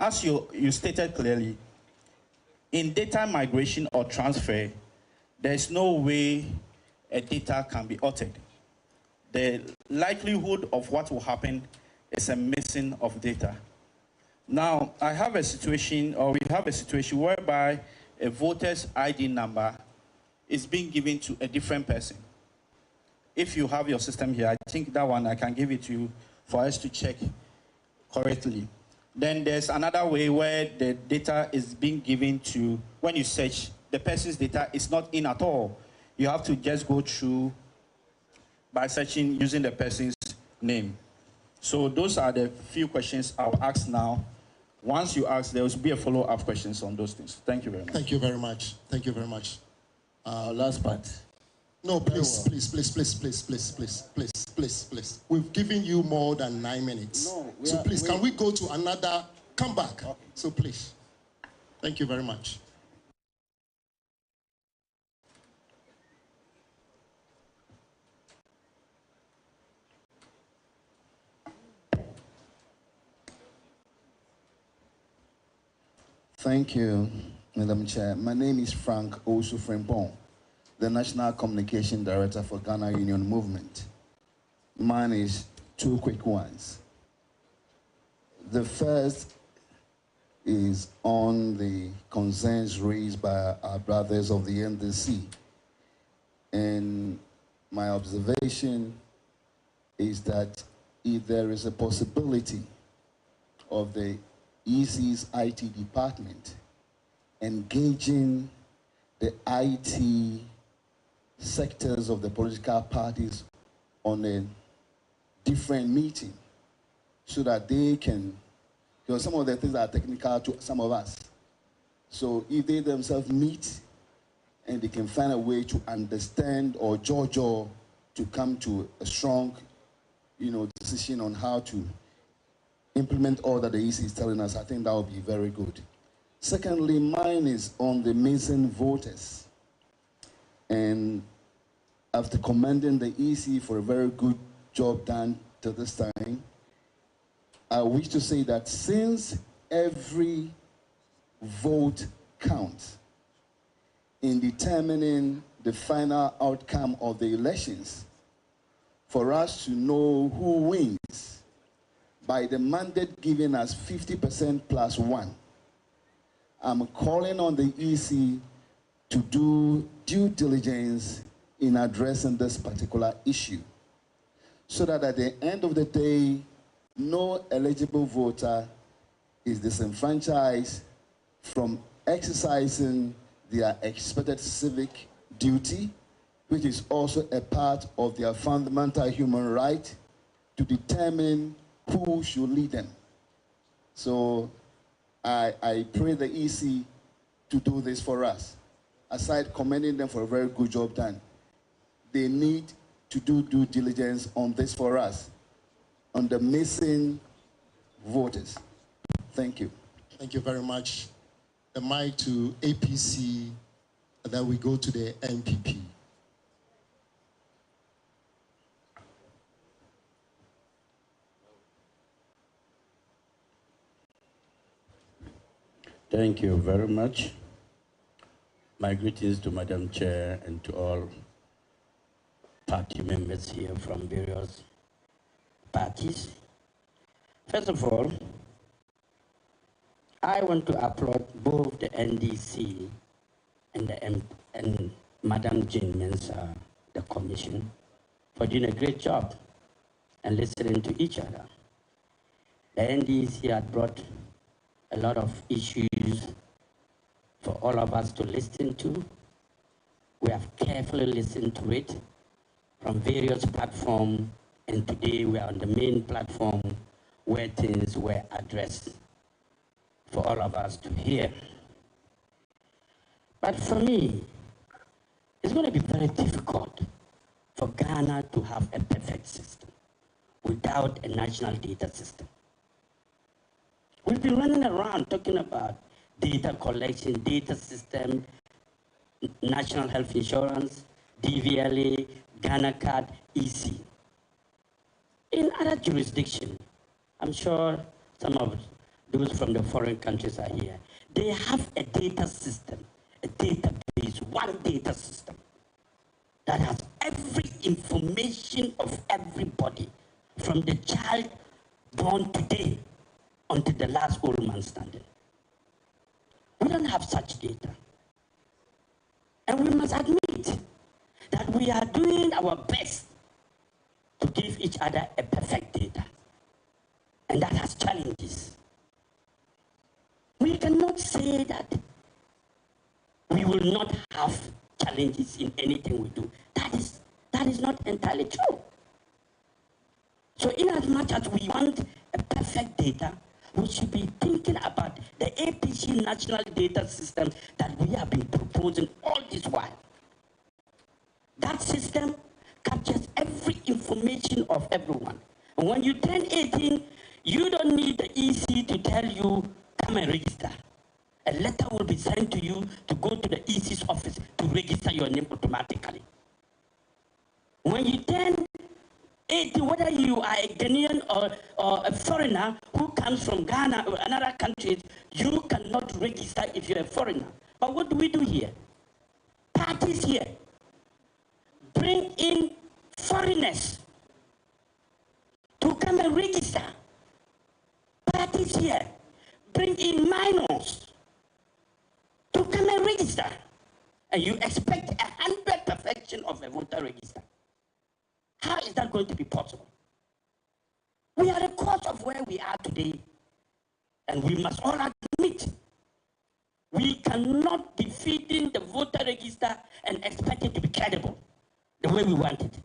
as you stated clearly, in data migration or transfer, there's no way a data can be altered. The likelihood of what will happen is a missing of data. Now, I have a situation, or we have a situation whereby a voter's ID number is being given to a different person. If you have your system here, I think that one I can give it to you for us to check correctly. Then there's another way where the data is being given to, when you search, the person's data is not in at all. You have to just go through by searching using the person's name. So those are the few questions I'll ask now. Once you ask, there will be a follow-up questions on those things. Thank you very much. Thank you very much. Thank you very much. Last part. No, please. We've given you more than 9 minutes. No, so please, can we go to another, come back? Okay. So please. Thank you very much. Thank you, Madam Chair. My name is Frank Osu Frimpong, the National Communication Director for Ghana Union Movement. Mine is two quick ones. The first is on the concerns raised by our brothers of the NDC. And my observation is that if there is a possibility of the EC's IT department engaging the IT sectors of the political parties on a different meeting so that they can, because some of the things are technical to some of us. So if they themselves meet and they can find a way to understand or judge or to come to a strong, decision on how to implement all that the EC is telling us, I think that would be very good. Secondly, mine is on the missing voters. And after commending the EC for a very good job done to this time, I wish to say that since every vote counts in determining the final outcome of the elections, for us to know who wins, by the mandate given us 50% plus 1, I'm calling on the EC to do due diligence in addressing this particular issue, so that at the end of the day, no eligible voter is disenfranchised from exercising their expected civic duty, which is also a part of their fundamental human right to determine who should lead them. So I pray the EC to do this for us. Aside commending them for a very good job done, they need to do due diligence on this for us, on the missing voters. Thank you. Thank you very much. The mic to APC, and then we go to the NPP. Thank you very much. My greetings to Madam Chair and to all party members here from various parties. First of all, I want to applaud both the NDC and Madam Jane Mensah, the Commission, for doing a great job and listening to each other. The NDC had brought a lot of issues for all of us to listen to. We have carefully listened to it from various platforms, and today we are on the main platform where things were addressed for all of us to hear. But for me, it's going to be very difficult for Ghana to have a perfect system without a national data system. We've been running around talking about data collection, data system, national health insurance, DVLA, Ghana card, EC. In other jurisdictions, I'm sure some of those from the foreign countries are here. They have a data system, a database, one data system that has every information of everybody from the child born today until the last old man standing. We don't have such data. And we must admit that we are doing our best to give each other a perfect data. And that has challenges. We cannot say that we will not have challenges in anything we do. That is not entirely true. So in as much as we want a perfect data, we should be thinking about the APC national data system that we have been proposing all this while. That system captures every information of everyone. And when you turn 18, you don't need the EC to tell you, come and register. A letter will be sent to you to go to the EC's office to register your name automatically. When you turn 18, whether you are a Ghanaian or a foreigner who comes from Ghana or another country, you cannot register if you're a foreigner. But what do we do here? Parties here bring in foreigners to come and register. Parties here bring in minors to come and register. And you expect 100% perfection of a voter register. How is that going to be possible? We are the cause of where we are today. And we must all admit, we cannot be feeding the voter register and expect it to be credible the way we want it.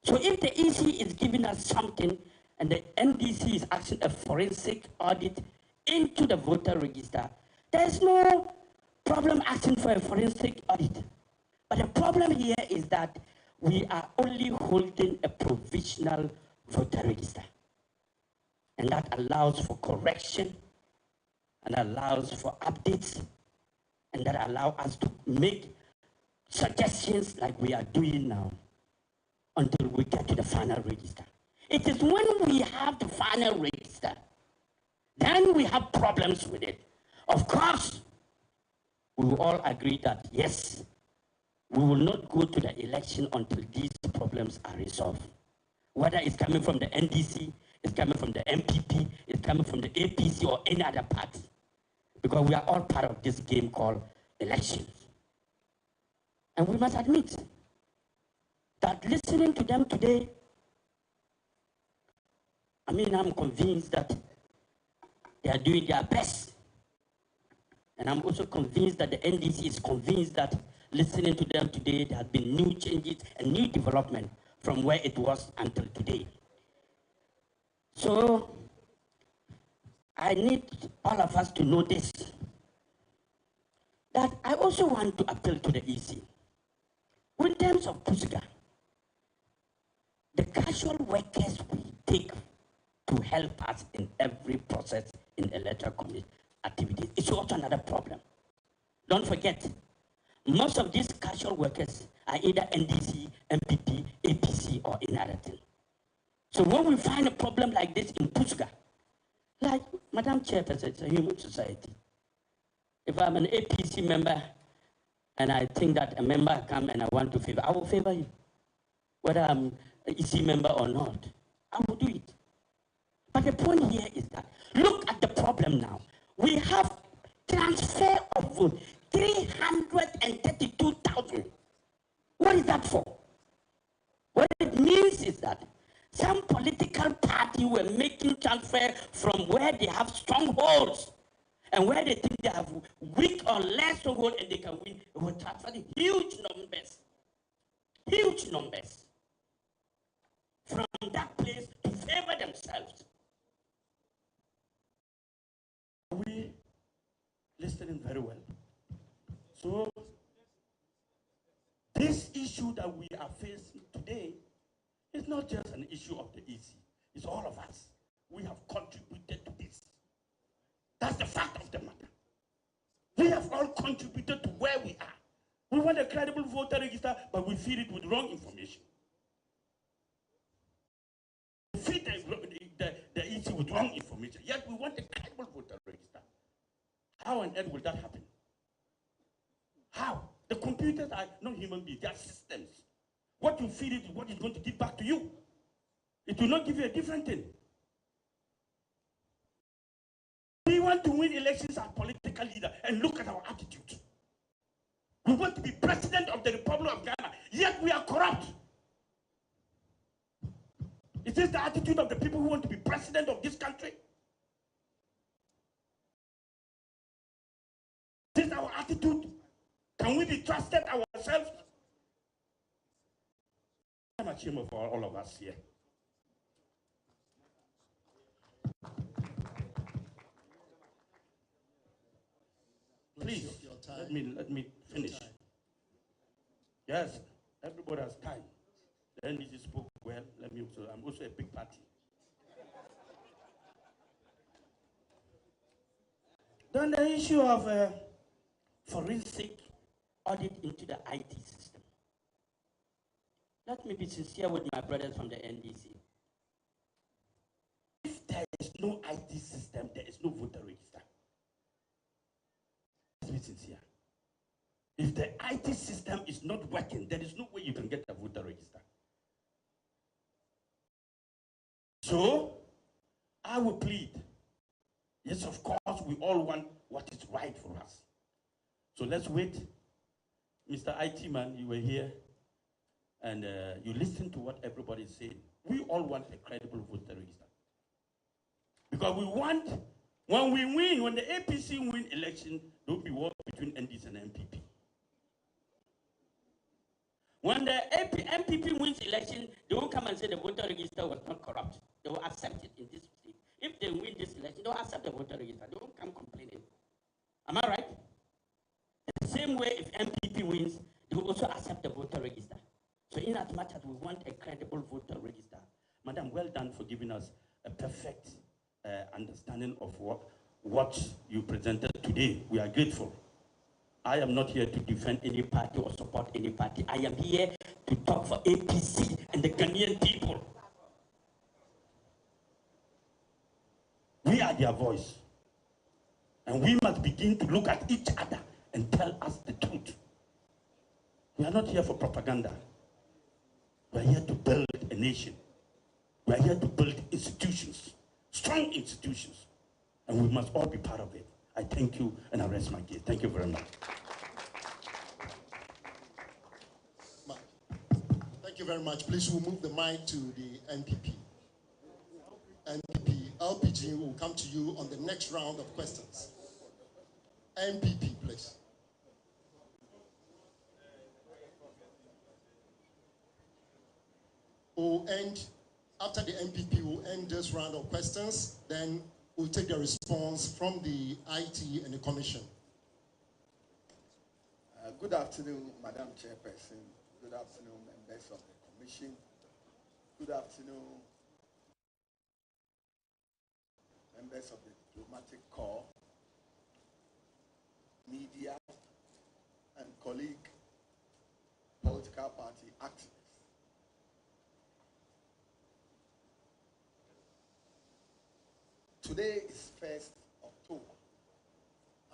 So if the EC is giving us something and the NDC is asking a forensic audit into the voter register, there's no problem asking for a forensic audit. But the problem here is that we are only holding a provisional voter register. And that allows for correction, and allows for updates, and that allows us to make suggestions like we are doing now until we get to the final register. It is when we have the final register, then we have problems with it. Of course, we will all agree that yes, we will not go to the election until these problems are resolved. Whether it's coming from the NDC, it's coming from the MPP, it's coming from the APC or any other party. Because we are all part of this game called elections. And we must admit that listening to them today, I'm convinced that they are doing their best. And I'm also convinced that the NDC is convinced that listening to them today, there have been new changes and new development from where it was until today. So I need all of us to know this, that I also want to appeal to the EC. In terms of Pusga, the casual workers we take to help us in every process in electoral committee activities is also another problem. Don't forget, most of these casual workers are either NDC, MPP, APC, or another thing. So when we find a problem like this in Pusga, like Madam Chairperson, it's a human society. If I'm an APC member and I think that a member come and I want to favor, I will favor him. Whether I'm an EC member or not, I will do it. But the point here is that, look at the problem now. We have transfer of vote, 332,000. What is that for? What it means is that some political party were making transfer from where they have strongholds and where they think they have weak or less stronghold and they can win. They were transferring huge numbers from that place to favor themselves. Are we listening very well? So this issue that we are facing today is not just an issue of the EC. It's all of us. We have contributed to this. That's the fact of the matter. We have all contributed to where we are. We want a credible voter register, but we feed it with wrong information. We feed the EC with wrong information. Yet we want a credible voter register. How on earth will that happen? How? The computers are not human beings, they are systems. What you feed it is what is going to give back to you. It will not give you a different thing. We want to win elections as political leader, and look at our attitude. We want to be president of the Republic of Ghana, yet we are corrupt. Is this the attitude of the people who want to be president of this country? Is this our attitude? Can we be trusted ourselves? I'm ashamed of all of us here. Please, let me finish. Yes, everybody has time. The NDC spoke well. I'm also a big party. Then the issue of forensic audit into the IT system. Let me be sincere with my brothers from the NDC. If there is no IT system, there is no voter register. Let's be sincere. If the IT system is not working, there is no way you can get a voter register. So, I will plead. Yes, of course, we all want what is right for us. So let's wait. Mr. IT man, you were here, and you listened to what everybody is saying. We all want a credible voter register. Because we want, when we win, when the APC win election, there will be war between NDC and MPP. When the MPP wins election, they will come and say the voter register was not corrupt. They will accept it in this state. If they win this election, they will accept the voter register. They won't come complaining. Am I right? The same way, if MPP wins, they will also accept the voter register. So in as much as we want a credible voter register, Madam, well done for giving us a perfect understanding of what you presented today. We are grateful. I am not here to defend any party or support any party. I am here to talk for APC and the Ghanaian people. We are their voice. And we must begin to look at each other and tell us the truth. We are not here for propaganda. We are here to build a nation. We are here to build institutions, strong institutions. And we must all be part of it. I thank you and I rest my case. Thank you very much. Thank you very much. Please, we'll move the mic to the NPP. NPP, LPG will come to you on the next round of questions. NPP, please. We'll end, after the NPP, we'll end this round of questions, then we'll take the response from the IT and the Commission. Good afternoon, Madam Chairperson. Good afternoon, members of the Commission. Good afternoon, members of the Diplomatic Corps, media, and colleague political party activists. Today is 1st October,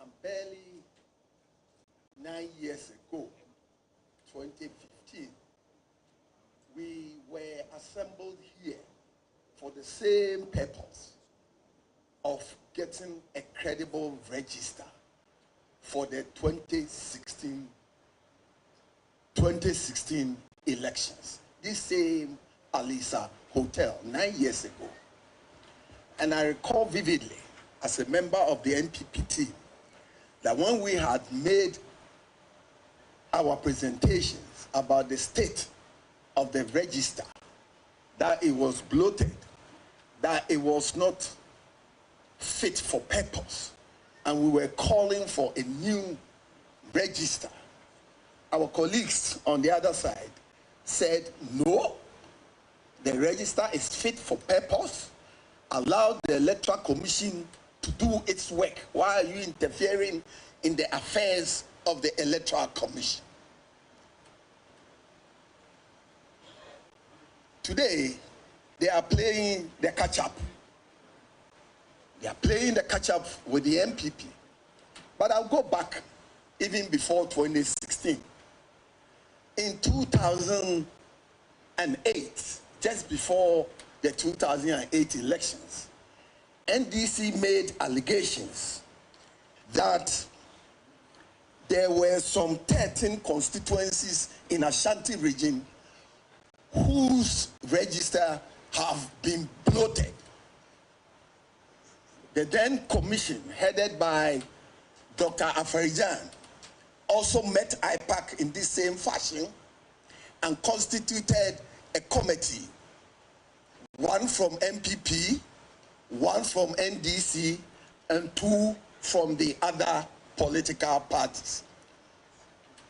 and barely 9 years ago, 2015, we were assembled here for the same purpose of getting a credible register for the 2016 elections. This same Alisa Hotel 9 years ago. And I recall vividly, as a member of the NPP team, that when we had made our presentations about the state of the register, that it was bloated, that it was not fit for purpose, and we were calling for a new register, our colleagues on the other side said, no, the register is fit for purpose. Allow the Electoral Commission to do its work. Why are you interfering in the affairs of the Electoral Commission? Today, they are playing the catch-up. They are playing the catch-up with the MPP. But I'll go back even before 2016. In 2008, just before the 2008 elections, NDC made allegations that there were some 13 constituencies in Ashanti region whose register have been bloated. The then commission, headed by Dr. Afarijan, also met IPAC in this same fashion and constituted a committee, one from MPP, one from NDC, and two from the other political parties.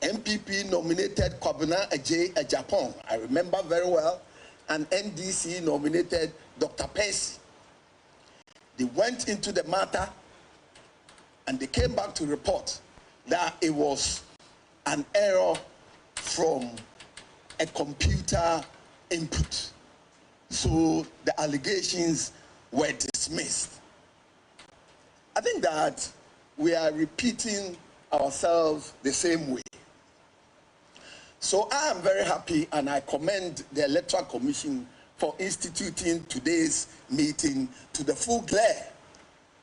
MPP nominated Kwabena Ejapong, I remember very well, and NDC nominated Dr. Percy. They went into the matter and they came back to report that it was an error from a computer input. So the allegations were dismissed. I think that we are repeating ourselves the same way. So I am very happy and I commend the Electoral Commission for instituting today's meeting to the full glare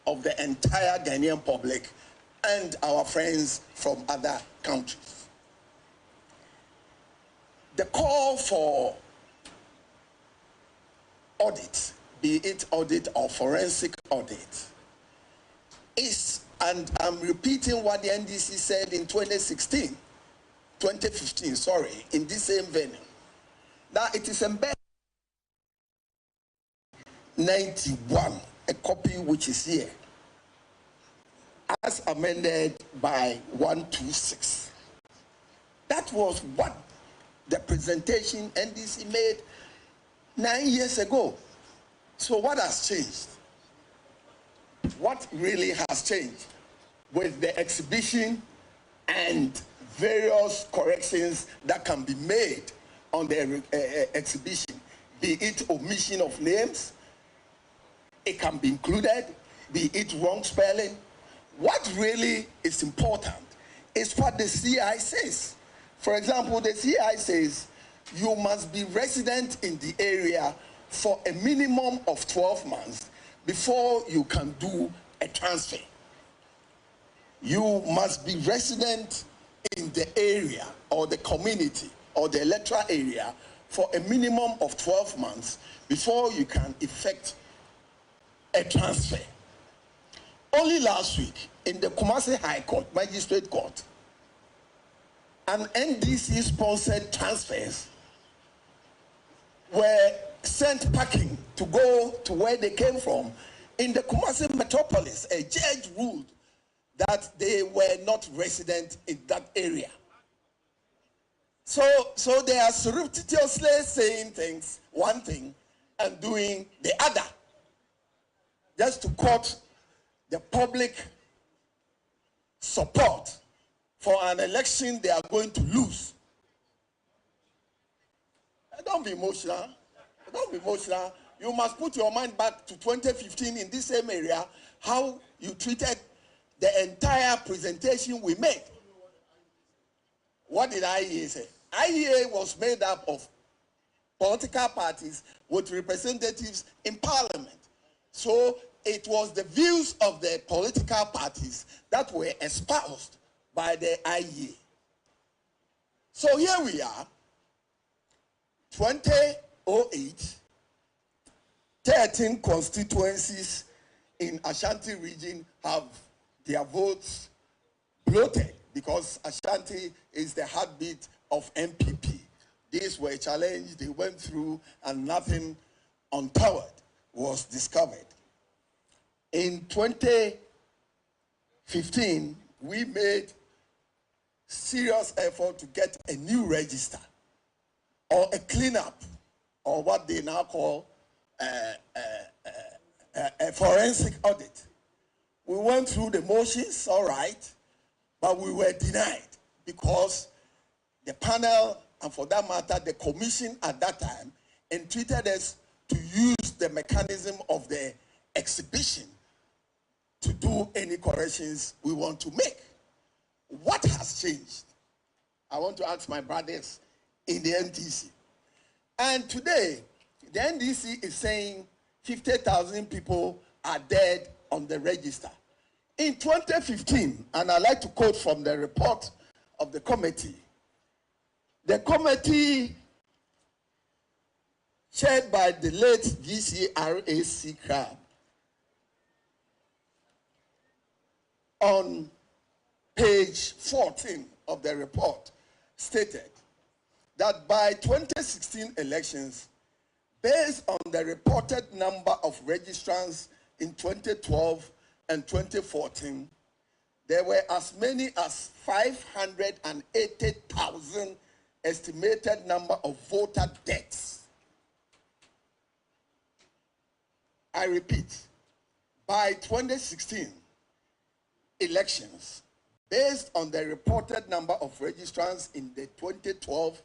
of the entire Ghanaian public and our friends from other countries. The call for audit, be it audit or forensic audit, is, and I'm repeating what the NDC said in 2015, in this same venue, that it is embedded 91, a copy which is here, as amended by 126. That was what the presentation NDC made 9 years ago. So what has changed? What really has changed with the exhibition and various corrections that can be made on the exhibition, be it omission of names, it can be included, be it wrong spelling. What really is important is what the CI says. For example, the CI says you must be resident in the area for a minimum of 12 months before you can do a transfer. You must be resident in the area or the community or the electoral area for a minimum of 12 months before you can effect a transfer. Only last week, in the Kumasi High Court, Magistrate Court, an NDC-sponsored transfers were sent packing to go to where they came from. In the Kumasi metropolis, a judge ruled that they were not resident in that area. So they are surreptitiously saying things, one thing, and doing the other, just to court the public support for an election they are going to lose. Don't be emotional. Don't be emotional. You must put your mind back to 2015 in this same area, how you treated the entire presentation we made. What did IEA say? IEA was made up of political parties with representatives in parliament. So it was the views of the political parties that were espoused by the IEA. So here we are, 2008, 13 constituencies in Ashanti region have their votes bloated because Ashanti is the heartbeat of MPP. These were challenged, they went through, and nothing untoward was discovered. In 2015, we made serious effort to get a new register or a cleanup, or what they now call a forensic audit. We went through the motions, all right, but we were denied because the panel, and for that matter, the commission at that time, entreated us to use the mechanism of the exhibition to do any corrections we want to make. What has changed? I want to ask my brothers in the NDC. And today, the NDC is saying 50,000 people are dead on the register. In 2015, and I like to quote from the report of the committee chaired by the late GCRAC Crab, on page 14 of the report, stated that by 2016 elections, based on the reported number of registrants in 2012 and 2014, there were as many as 580,000 estimated number of voter deaths. I repeat, by 2016 elections, based on the reported number of registrants in the 2012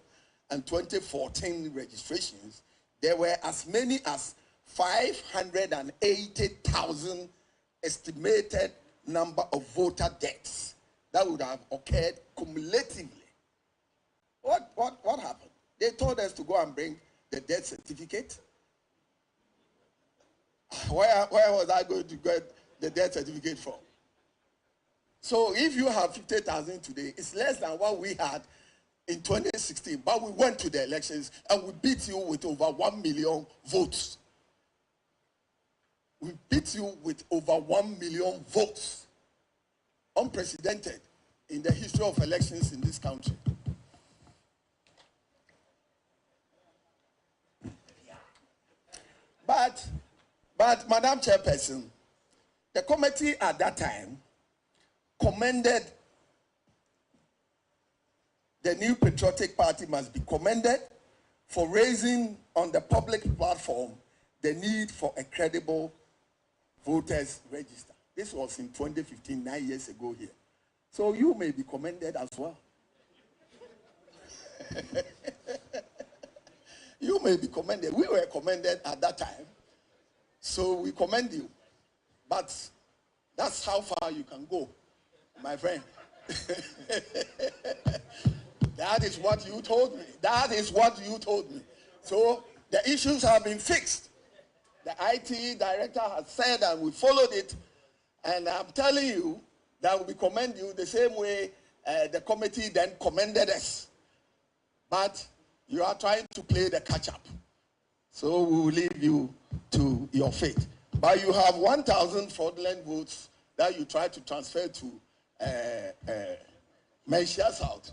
and 2014 registrations, there were as many as 580,000 estimated number of voter deaths that would have occurred cumulatively. What happened? They told us to go and bring the death certificate. Where was I going to get the death certificate from? So if you have 50,000 today, it's less than what we had in 2016. But we went to the elections and we beat you with over 1 million votes. We beat you with over 1 million votes. Unprecedented in the history of elections in this country. But Madam Chairperson, the committee at that time commended the New Patriotic Party must be commended for raising on the public platform the need for a credible voters register. This was in 2015, 9 years ago here. So you may be commended as well. You may be commended. We were commended at that time. So we commend you. But that's how far you can go, my friend. That is what you told me. That is what you told me. So the issues have been fixed. The IT director has said and we followed it. And I'm telling you that we commend you the same way the committee then commended us. But you are trying to play the catch-up. So we will leave you to your fate. But you have 1,000 fraudulent votes that you try to transfer to Measure South,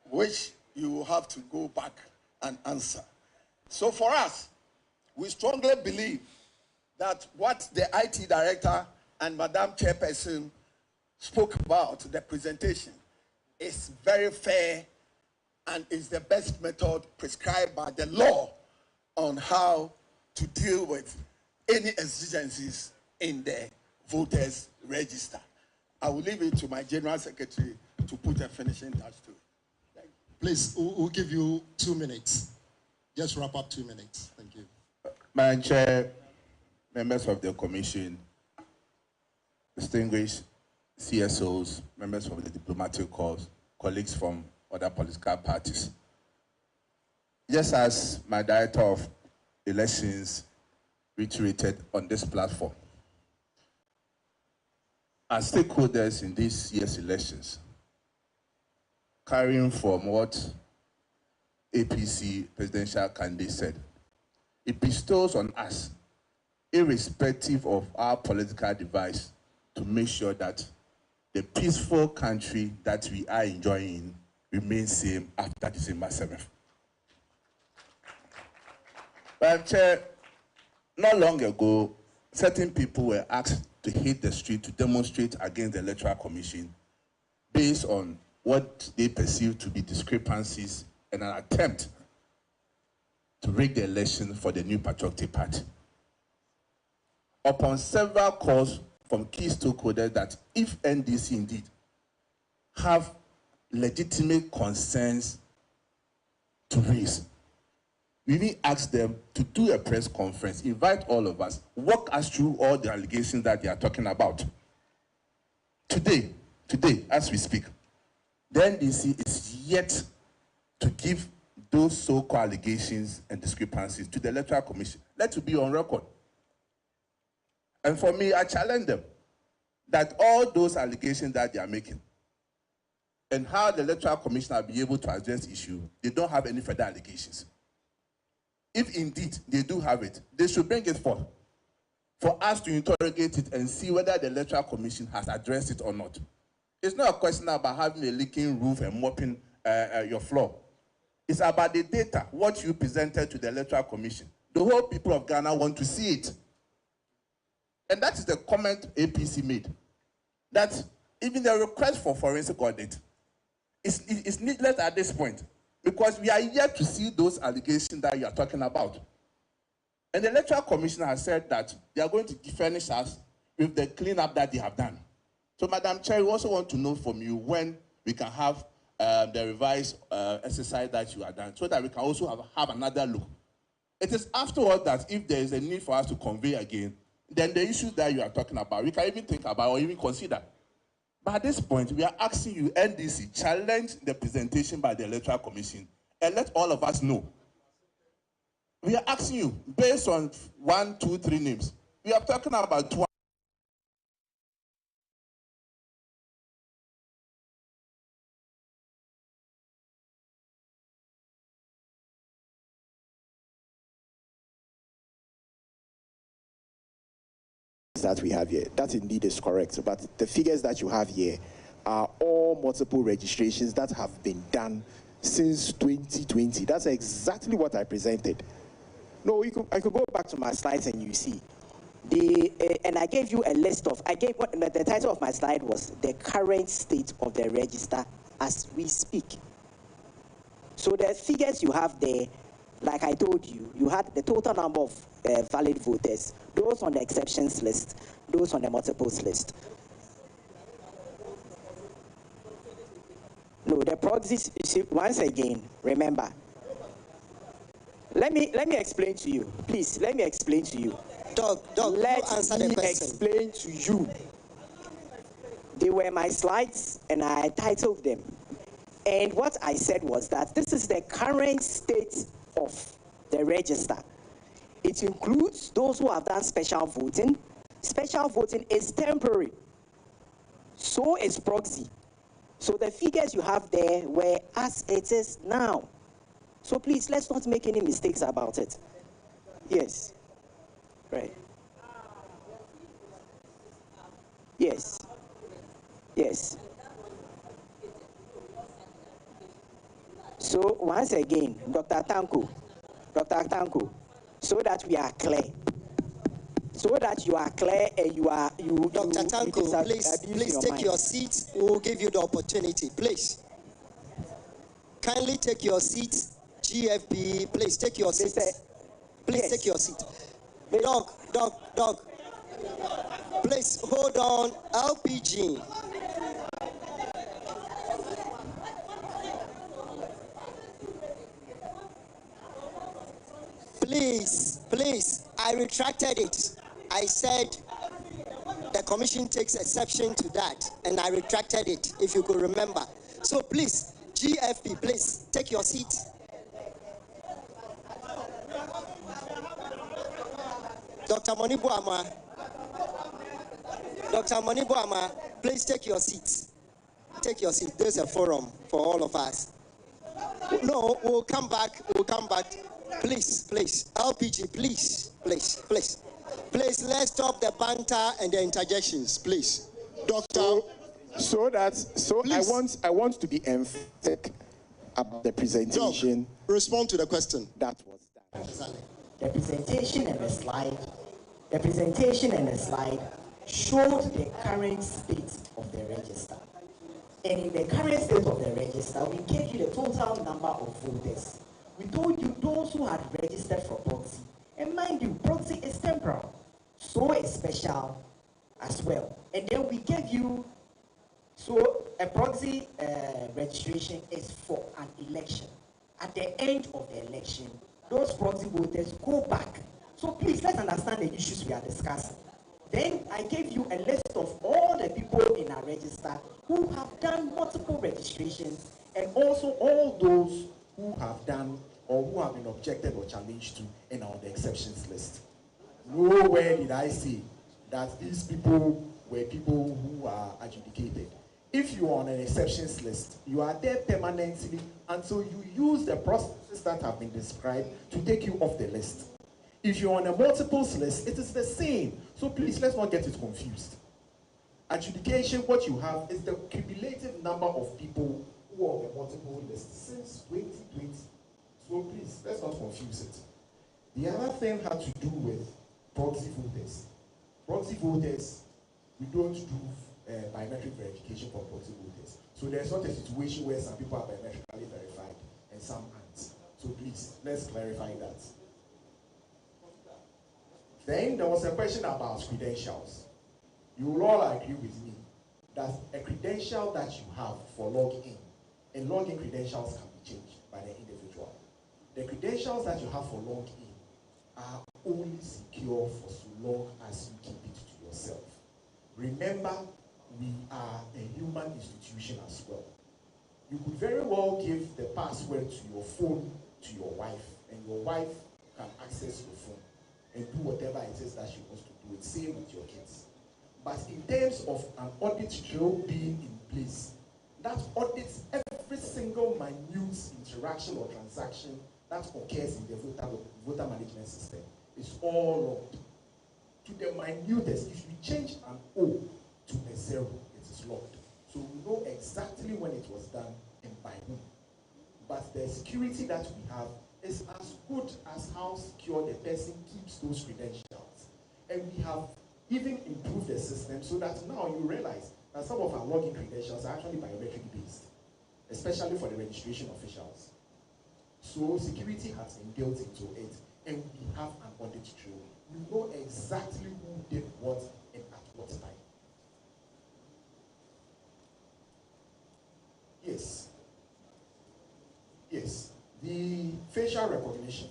which you will have to go back and answer. So for us, we strongly believe that what the IT director and Madam Chairperson spoke about, the presentation, is very fair and is the best method prescribed by the law on how to deal with any exigencies in the voters register. I will leave it to my General Secretary to put a finishing touch to it. Thank you. Please, we'll give you 2 minutes. Just wrap up 2 minutes. Thank you. Madam Chair, members of the Commission, distinguished CSOs, members of the diplomatic corps, colleagues from other political parties. Just as my Director of Elections reiterated on this platform, as stakeholders in this year's elections, carrying from what APC presidential candidate said, it bestows on us, irrespective of our political device, to make sure that the peaceful country that we are enjoying remains same after December 7th. But Chair, not long ago, certain people were asked to hit the street to demonstrate against the Electoral Commission based on what they perceive to be discrepancies and an attempt to rig the election for the New Patriotic Party. Upon several calls from key stakeholders that if NDC indeed have legitimate concerns to raise, we even ask them to do a press conference, invite all of us, walk us through all the allegations that they are talking about. Today, as we speak, the NDC is yet to give those so-called allegations and discrepancies to the Electoral Commission. Let it be on record. And for me, I challenge them that all those allegations that they are making and how the Electoral Commission will be able to address the issue, they don't have any further allegations. If indeed they do have it, they should bring it forth for us to interrogate it and see whether the Electoral Commission has addressed it or not. It's not a question about having a leaking roof and mopping your floor. It's about the data, what you presented to the Electoral Commission. The whole people of Ghana want to see it. And that is the comment APC made, that even the request for forensic audit is needless at this point, because we are yet to see those allegations that you are talking about. And the Electoral Commission has said that they are going to furnish us with the cleanup that they have done. So, Madam Chair, we also want to know from you when we can have the revised exercise that you have done, so that we can also have another look. It is afterward that if there is a need for us to convey again, then the issues that you are talking about, we can even think about or even consider. But at this point, we are asking you, NDC, challenge the presentation by the Electoral Commission and let all of us know. We are asking you, based on 1, 2, 3 names, we are talking about 2. That we have here, that indeed is correct, but the figures that you have here are all multiple registrations that have been done since 2020. That's exactly what I presented. No, I could go back to my slides and you see and I gave you a list of, the title of my slide was the current state of the register as we speak. So the figures you have there, like I told you, you had the total number of valid voters, those on the exceptions list, those on the multiples list. No, the proxies, once again, remember, let me explain to you. Please, let me explain to you. Doug, let me explain to you. They were my slides, and I titled them. And what I said was that this is the current state of the register. It includes those who have done special voting. Special voting is temporary. So is proxy. So the figures you have there were as it is now. So please, let's not make any mistakes about it. Yes. Right. Yes. Yes. So once again, Dr. Tanko, so that we are clear, so that you are clear and Dr. Tanko, please take your seat. We will give you the opportunity. Please. Kindly take your seat. GFB, please take your seat. Please take your seat. Doc. Please hold on. LPG. Please, I retracted it. I said the commission takes exception to that, and I retracted it, if you could remember. So please, GFP, please take your seat. Dr. Monibu Ama, please take your seat. Take your seat. There's a forum for all of us. No, we'll come back. Please. LPG, please. Please, let's stop the banter and the interjections, please. Doctor, I want to be emphatic about the presentation. Doc, respond to the question. That was done. The presentation and the slide showed the current state of the register. And in the current state of the register, we gave you the total number of voters. We told you those who had registered for proxy. And mind you, proxy is temporal. So is special as well. And then we gave you, so a proxy registration is for an election. At the end of the election, those proxy voters go back. So please, let's understand the issues we are discussing. Then I gave you a list of all the people in our register who have done multiple registrations, and also all those who have done or who have been objected or challenged to and are on the exceptions list. Nowhere did I say that these people were people who are adjudicated. If you are on an exceptions list, you are there permanently until you use the processes that have been described to take you off the list. If you're on a multiples list, it is the same. So please, let's not get it confused. Adjudication, what you have is the cumulative number of people who are on the multiple list since 2020. So please, let's not confuse it. The other thing had to do with proxy voters. Proxy voters, we don't do biometric verification for proxy voters. So there's not a situation where some people are biometrically verified and some aren't. So please, let's clarify that. Then there was a question about credentials. You will all agree with me that a credential that you have for login, and login credentials can be changed by the individual. The credentials that you have for login are only secure for so long as you keep it to yourself. Remember, we are a human institution as well. You could very well give the password to your phone to your wife, and your wife can access your phone and do whatever it is that she wants to do. It's same with your kids. But in terms of an audit trail being in place, that audits every single minute interaction or transaction that occurs in the voter management system. It's all logged. To the minutest, if you change an O to a 0, it is logged. So we know exactly when it was done and by whom. But the security that we have is as good as how secure the person keeps those credentials. And we have even improved the system so that now you realize that some of our login credentials are actually biometric based, especially for the registration officials. So security has been built into it, and we have an audit trail. We know exactly who did what and at what time. Yes, the facial recognition,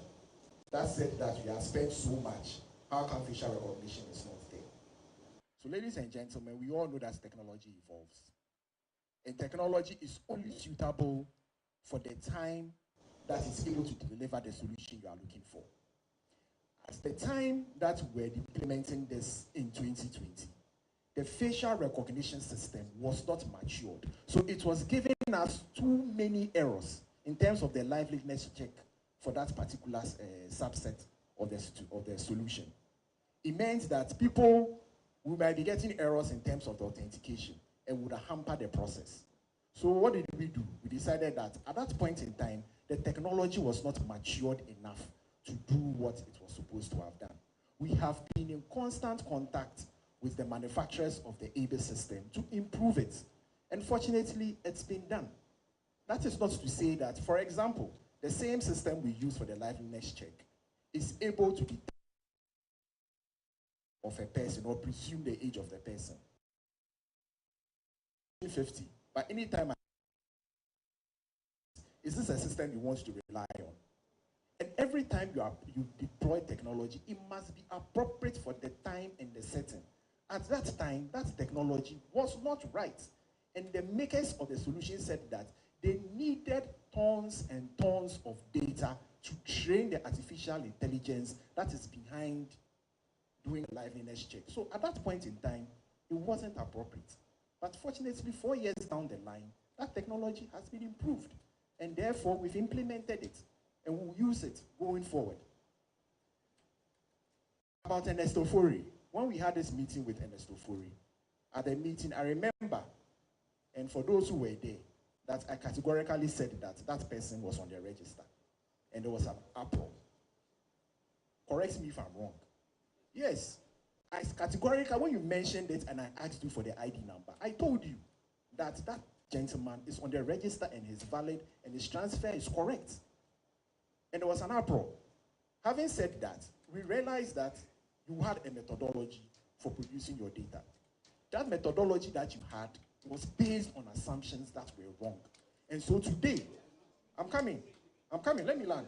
that said that we have spent so much, how come facial recognition is not there? So ladies and gentlemen, we all know that technology evolves. And technology is only suitable for the time that is able to deliver the solution you are looking for. At the time that we're implementing this in 2020, the facial recognition system was not matured. So it was giving us too many errors in terms of the liveliness check for that particular subset of the solution. It meant that people we might be getting errors in terms of the authentication and would hamper the process. So what did we do? We decided that at that point in time, the technology was not matured enough to do what it was supposed to have done. We have been in constant contact with the manufacturers of the ABIS system to improve it. And fortunately, it's been done. That is not to say that, for example, the same system we use for the liveliness check is able to detect of a person or presume the age of the person. 50, but anytime is this a system you want to rely on? And every time you deploy technology, it must be appropriate for the time and the setting. At that time, that technology was not right. And the makers of the solution said that they needed tons and tons of data to train the artificial intelligence that is behind doing a liveliness check. So at that point in time, it wasn't appropriate. But fortunately, 4 years down the line, that technology has been improved. And therefore, we've implemented it. And we'll use it going forward. About Ernesto Fori. When we had this meeting with Ernesto Fori, at the meeting, I remember, and for those who were there, that I categorically said that that person was on the register. And there was an uproar. Correct me if I'm wrong. Yes, I categorically, when you mentioned it and I asked you for the ID number, I told you that that gentleman is on the register and he's valid and his transfer is correct. And there was an uproar. Having said that, we realized that you had a methodology for producing your data. That methodology that you had was based on assumptions that were wrong. And so today, I'm coming, let me land.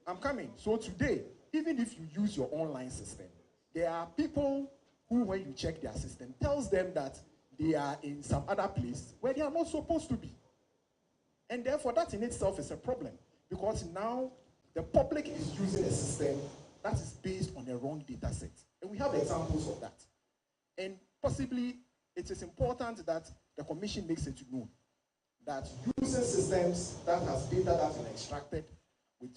I'm coming. So today, even if you use your online system, there are people who, when you check their system, tells them that they are in some other place where they are not supposed to be. And therefore, that in itself is a problem, because now the public is using a system that is based on a wrong data set. And we have examples of that. And possibly, it is important that the Commission makes it known that using systems that has data that's been extracted with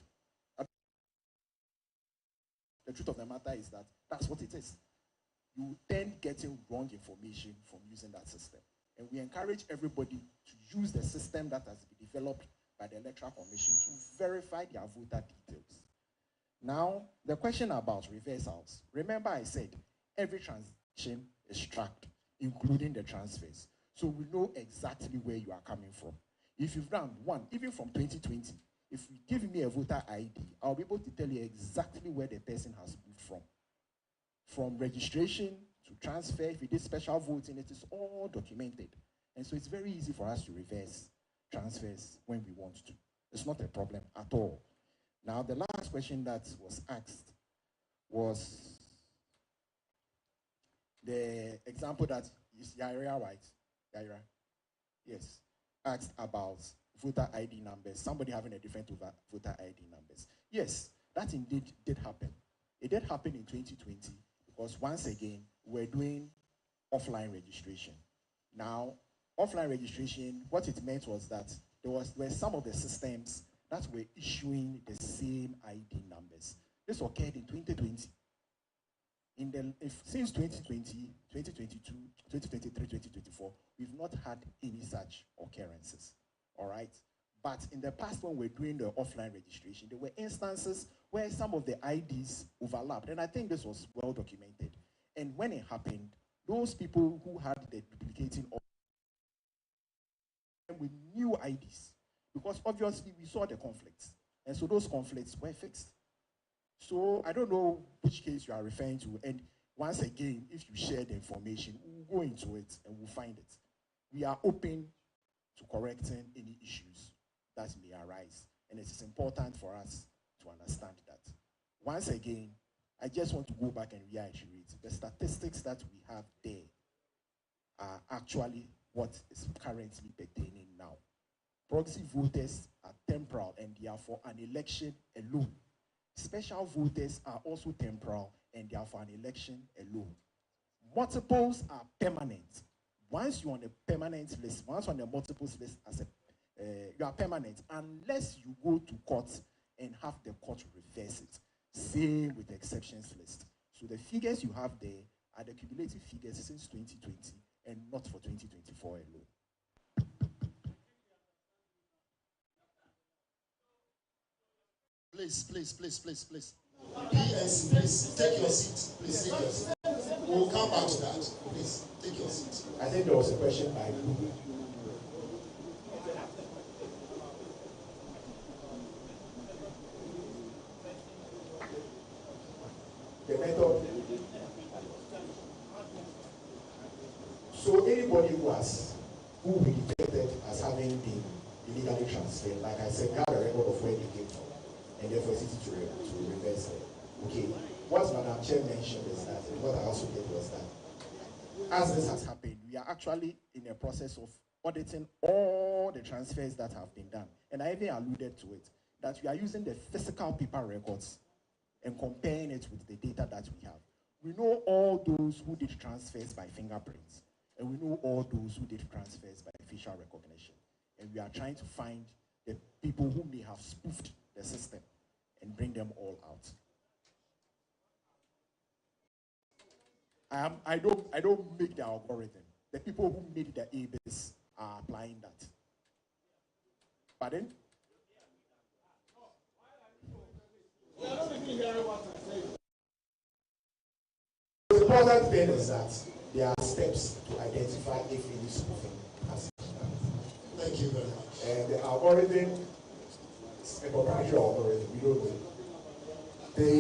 the truth of the matter is that that's what it is. You tend getting wrong information from using that system. And we encourage everybody to use the system that has been developed by the Electoral Commission to verify their voter details. Now, the question about reversals. Remember I said every transaction is tracked, including the transfers. So we know exactly where you are coming from. If you've done one, even from 2020, if you give me a voter ID, I'll be able to tell you exactly where the person has moved from. From registration to transfer, if you did special voting, it is all documented. And so it's very easy for us to reverse transfers when we want to. It's not a problem at all. Now, the last question that was asked was the example that is Yaira, right? Yaira? Yes. Asked about voter ID numbers, somebody having a different voter ID numbers. Yes, that indeed did happen. It did happen in 2020 because once again, we're doing offline registration. Now, offline registration, what it meant was that there were some of the systems that were issuing the same ID numbers. This occurred in 2020. Since 2020, 2022, 2023, 2024, we've not had any such occurrences, all right? But in the past, when we're doing the offline registration, there were instances where some of the IDs overlapped, and I think this was well documented. And when it happened, those people who had the duplicating with new IDs, because obviously we saw the conflicts, and so those conflicts were fixed. So I don't know which case you are referring to, and once again, if you share the information, we'll go into it and we'll find it. We are open to correcting any issues that may arise, and it is important for us to understand that. Once again, I just want to go back and reiterate, the statistics that we have there are actually what is currently pertaining now. Proxy voters are temporal and they are for an election alone. Special voters are also temporal and they are for an election alone. Multiples are permanent. Once you're on a permanent list, once on the multiples list, you are permanent unless you go to court and have the court reverse it. Same with the exceptions list. So the figures you have there are the cumulative figures since 2020 and not for 2024 alone. Please. PNC, please, take your seat. Please take your seat. We'll come back to that. Please, take your seat. I think there was a question by Google. The method. So anybody who we detected as having been illegally transferred, like I said, we have a record of where they came from, and therefore it's easy to reverse it. Okay, what Madam Chair mentioned is that, and what I also did was that, as this has happened, we are actually in a process of auditing all the transfers that have been done. And I even alluded to it, that we are using the physical paper records and comparing it with the data that we have. We know all those who did transfers by fingerprints, and we know all those who did transfers by facial recognition. And we are trying to find the people who may have spoofed the system and bring them all out. I don't make the algorithm. The people who made the ABIS are applying that. Pardon? The important thing is that there are steps to identify if any spoofing has been done. Thank you very much. And the algorithm is a proprietary algorithm. We don't know. The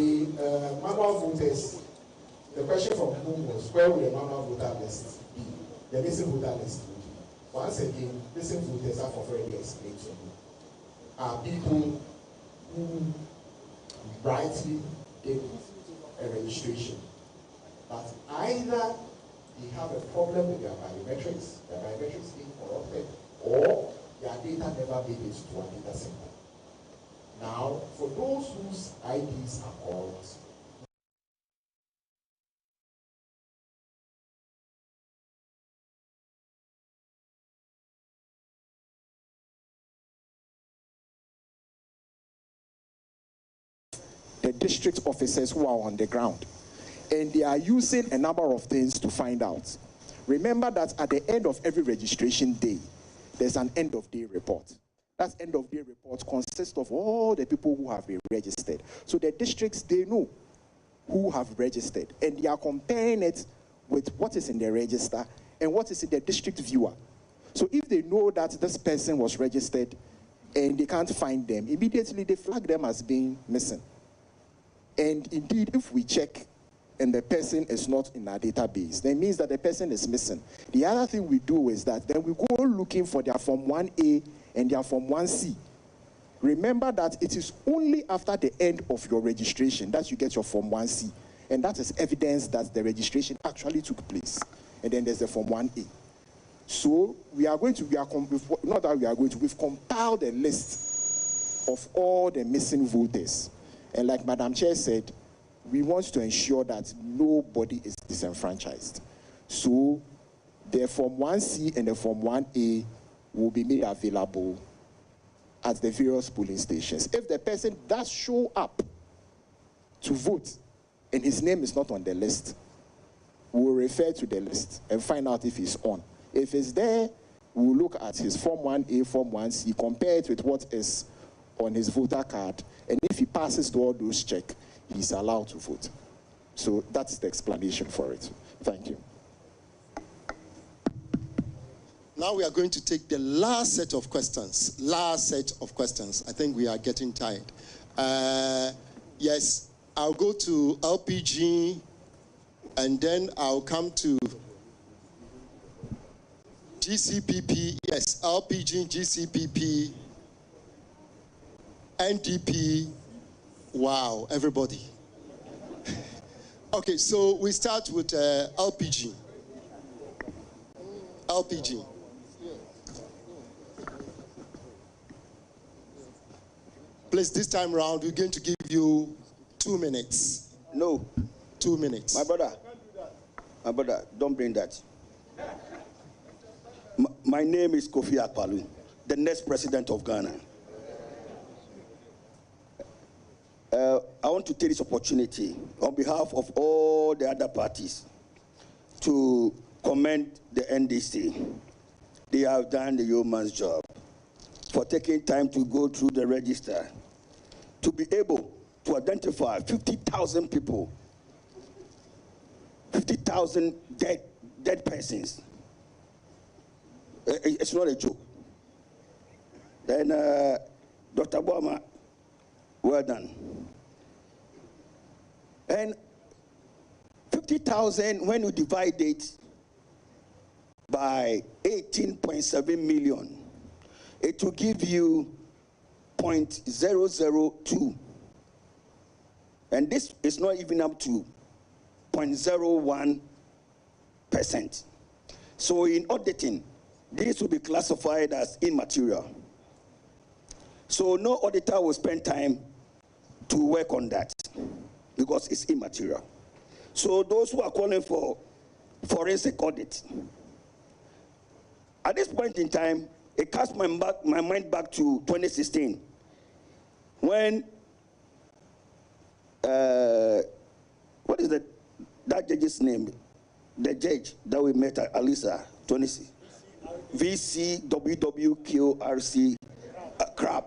manual voters, the question from whom was, where will the manual voter list be? The missing voter list will be. Once again, missing voters have already explained to you. Are people who rightly did a registration, but either they have a problem with their biometrics being corrupted, or their data never made it to a data center. Now, for those whose IDs are corrupt, the district officers who are on the ground, and they are using a number of things to find out. Remember that at the end of every registration day, there's an end of day report. That end of day report consists of all the people who have been registered. So the districts, they know who have registered, and they are comparing it with what is in the register and what is in the district viewer. So if they know that this person was registered and they can't find them, immediately they flag them as being missing. And indeed, if we check and the person is not in our database, that means that the person is missing. The other thing we do is that then we go looking for their Form 1A and their Form 1C. Remember that it is only after the end of your registration that you get your Form 1C. And that is evidence that the registration actually took place. And then there's the Form 1A. So we've compiled a list of all the missing voters. And like Madam Chair said, we want to ensure that nobody is disenfranchised. So the Form 1C and the Form 1A will be made available at the various polling stations. If the person does show up to vote and his name is not on the list, we'll refer to the list and find out if he's on. If it's there, we'll look at his Form 1A, Form 1C, compare it with what is on his voter card, and if he passes to all those checks, he's allowed to vote. So that's the explanation for it. Thank you. Now we are going to take the last set of questions. I think we are getting tired. Yes, I'll go to LPG, and then I'll come to GCPP. Yes, LPG, GCPP, NDP. Wow, everybody. Okay, so we start with LPG. LPG. Please, this time around, we're going to give you 2 minutes. No. 2 minutes. My brother, don't bring that. My name is Kofi Akpalu, the next president of Ghana. I want to take this opportunity on behalf of all the other parties to commend the NDC. They have done the yeoman's job for taking time to go through the register to be able to identify 50,000 people, 50,000 dead persons. It's not a joke. Then, Dr. Boama, well done. And 50,000, when you divide it by 18.7 million, it will give you 0.002. And this is not even up to 0.01%. So in auditing, this will be classified as immaterial. So no auditor will spend time to work on that because it's immaterial. So those who are calling for forensic audit, at this point in time, it casts my mind back to 2016 when, what is that judge's name? The judge that we met at Alisa, 20, VCWWQRC, crap.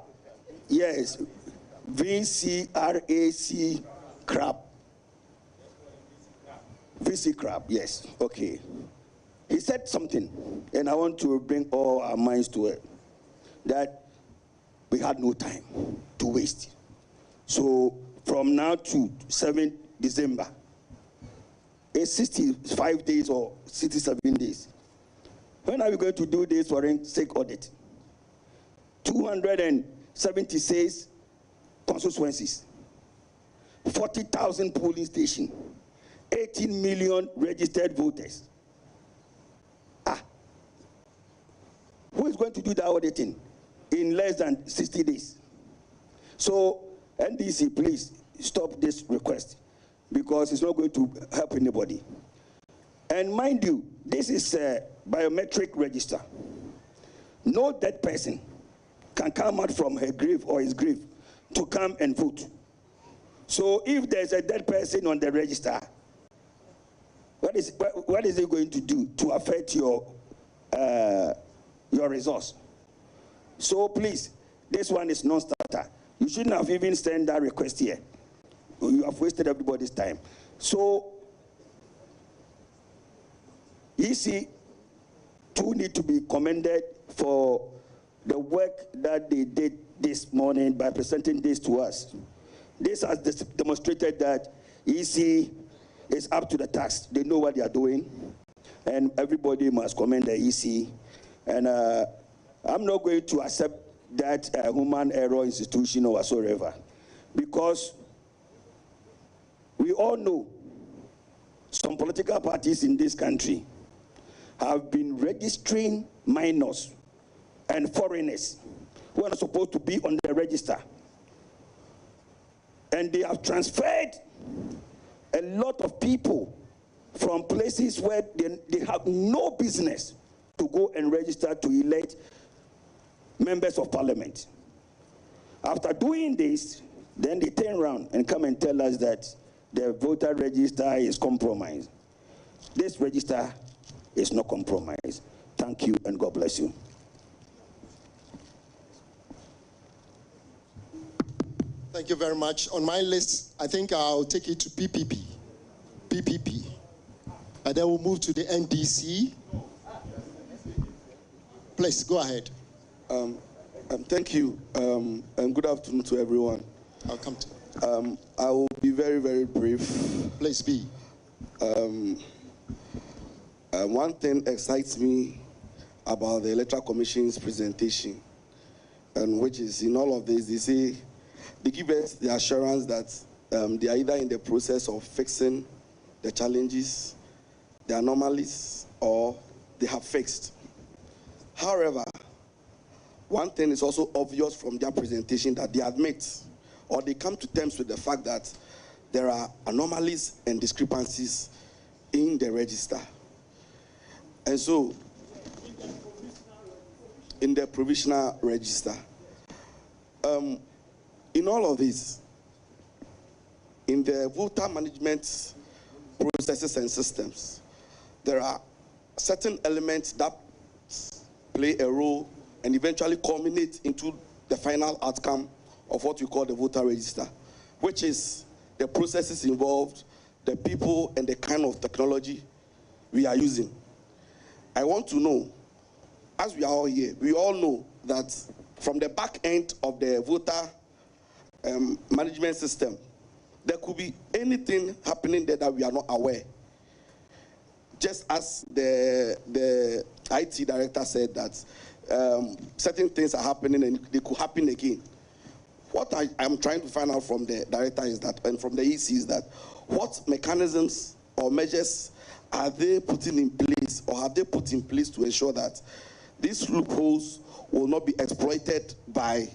Yes, VCRAC crap. VC crap, yes, okay. He said something, and I want to bring all our minds to it, that we had no time to waste. So from now to 7th December, it's 65 days or 67 days. When are we going to do this forensic audit? 276 constituencies, 40,000 polling stations, 18 million registered voters. going to do the auditing in less than 60 days. So, NDC, please stop this request because it's not going to help anybody. And mind you, this is a biometric register. No dead person can come out from her grave or his grave to come and vote. So if there's a dead person on the register, what is it going to do to affect your results? So please, this one is non-starter. You shouldn't have even sent that request here. You have wasted everybody's time. So, EC too need to be commended for the work that they did this morning by presenting this to us. This has demonstrated that EC is up to the task. They know what they are doing, and everybody must commend the EC. And I'm not going to accept that human error institution or whatsoever, because we all know some political parties in this country have been registering minors and foreigners who are not supposed to be on the register. And they have transferred a lot of people from places where they have no business to go and register to elect members of parliament. After doing this, then they turn around and come and tell us that the voter register is compromised. This register is not compromised. Thank you and God bless you. Thank you very much. On my list, I think I'll take it to PPP. And then we'll move to the NDC. Please, go ahead. Thank you, and good afternoon to everyone. I'll come to I will be very, very brief. Please be. One thing excites me about the Electoral Commission's presentation, and which is in all of this, they give us the assurance that they are either in the process of fixing the challenges, the anomalies, or they have fixed. However, one thing is also obvious from their presentation, that they admit or they come to terms with the fact that there are anomalies and discrepancies in the register. And so, in the provisional register, in all of this, in the voter management processes and systems, there are certain elements that play a role and eventually culminate into the final outcome of what we call the voter register, which is the processes involved, the people, and the kind of technology we are using. I want to know, as we are all here, we all know that from the back end of the voter management system, there could be anything happening there that we are not aware. Just as the IT director said that certain things are happening and they could happen again. What I'm trying to find out from the director is that, and from the EC is that, what mechanisms or measures are they putting in place, or have they put in place to ensure that these loopholes will not be exploited by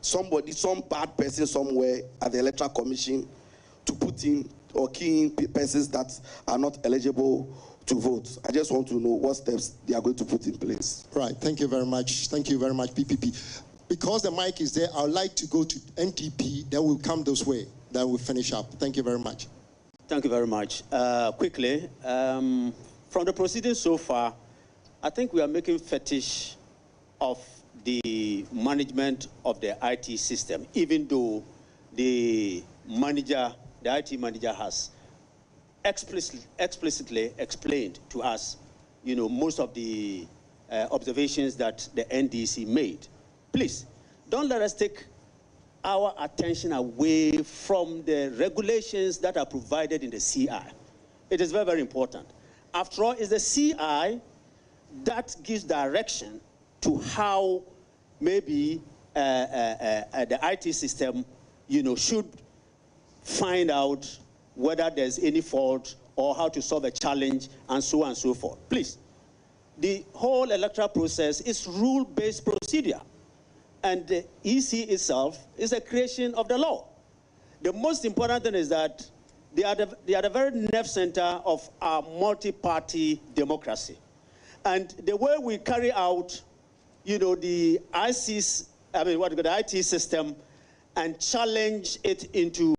somebody, some bad person somewhere at the Electoral Commission to put in or key in persons that are not eligible to vote? I just want to know what steps they are going to put in place. Right, thank you very much. Thank you very much, PPP. Because the mic is there, I would like to go to NTP, then we'll come this way, then we'll finish up. Thank you very much. Thank you very much. Quickly, from the proceedings so far, I think we are making fetish of the management of the IT system, even though the IT manager has explicitly explained to us, most of the observations that the NDC made. Please, don't let us take our attention away from the regulations that are provided in the CI. It is very, very important. After all, it's the CI that gives direction to how maybe the IT system, should find out whether there's any fault or how to solve a challenge and so on and so forth. Please, the whole electoral process is rule-based procedure. And the EC itself is a creation of the law. The most important thing is that they are the very nerve center of our multi-party democracy. And the way we carry out, the the IT system and challenge it into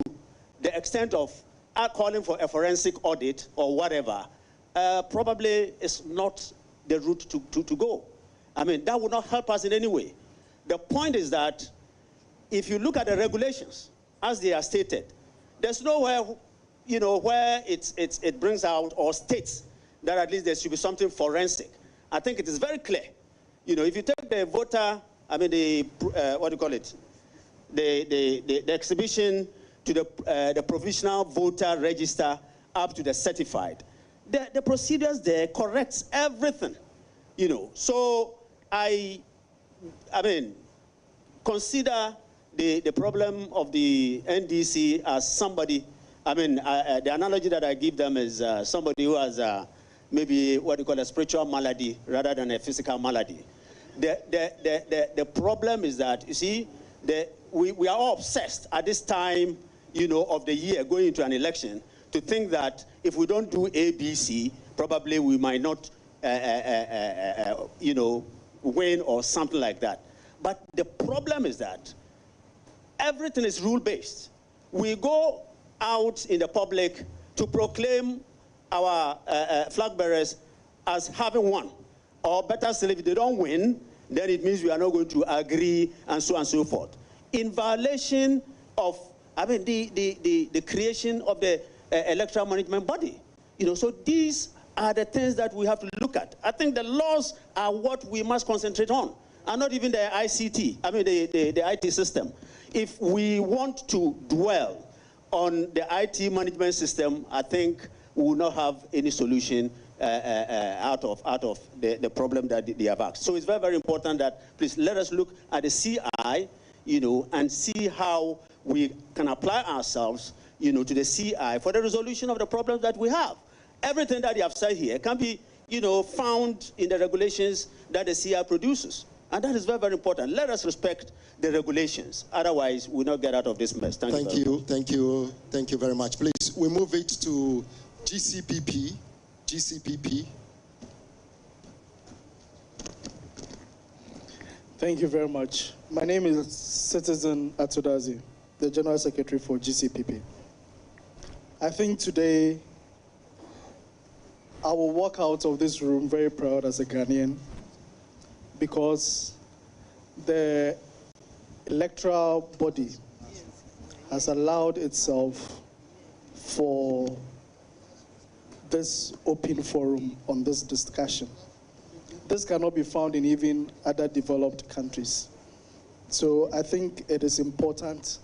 the extent of calling for a forensic audit or whatever, probably is not the route to go. That would not help us in any way. The point is that if you look at the regulations, as they are stated, there's nowhere, where it brings out or states that at least there should be something forensic. I think it is very clear. If you take the voter, the exhibition to the provisional voter register up to the certified, the procedures there corrects everything. So I consider the problem of the NDC as somebody, the analogy that I give them is somebody who has maybe a spiritual malady rather than a physical malady. The problem is that, you see, we are all obsessed at this time, of the year going into an election to think that if we don't do A, B, C, probably we might not, win or something like that. But the problem is that everything is rule-based. We go out in the public to proclaim our flag bearers as having won. Or better still, if they don't win, then it means we are not going to agree and so on and so forth. In violation of, the creation of the electoral management body. So these are the things that we have to look at. I think the laws are what we must concentrate on, and not even the ICT, the IT system. If we want to dwell on the IT management system, I think we will not have any solution out of the problem that they have asked. So it's very, very important that, please, let us look at the CI, and see how we can apply ourselves, to the CI for the resolution of the problems that we have. Everything that you have said here can be, found in the regulations that the CI produces. And that is very, very important. Let us respect the regulations. Otherwise, we'll not get out of this mess. Thank you very much. Please, we move it to GCPP. GCPP. Thank you very much. My name is Citizen Atudazi, the General Secretary for GCPP. I think today I will walk out of this room very proud as a Ghanaian, because the electoral body has allowed itself for this open forum on this discussion. This cannot be found in even other developed countries. So I think it is important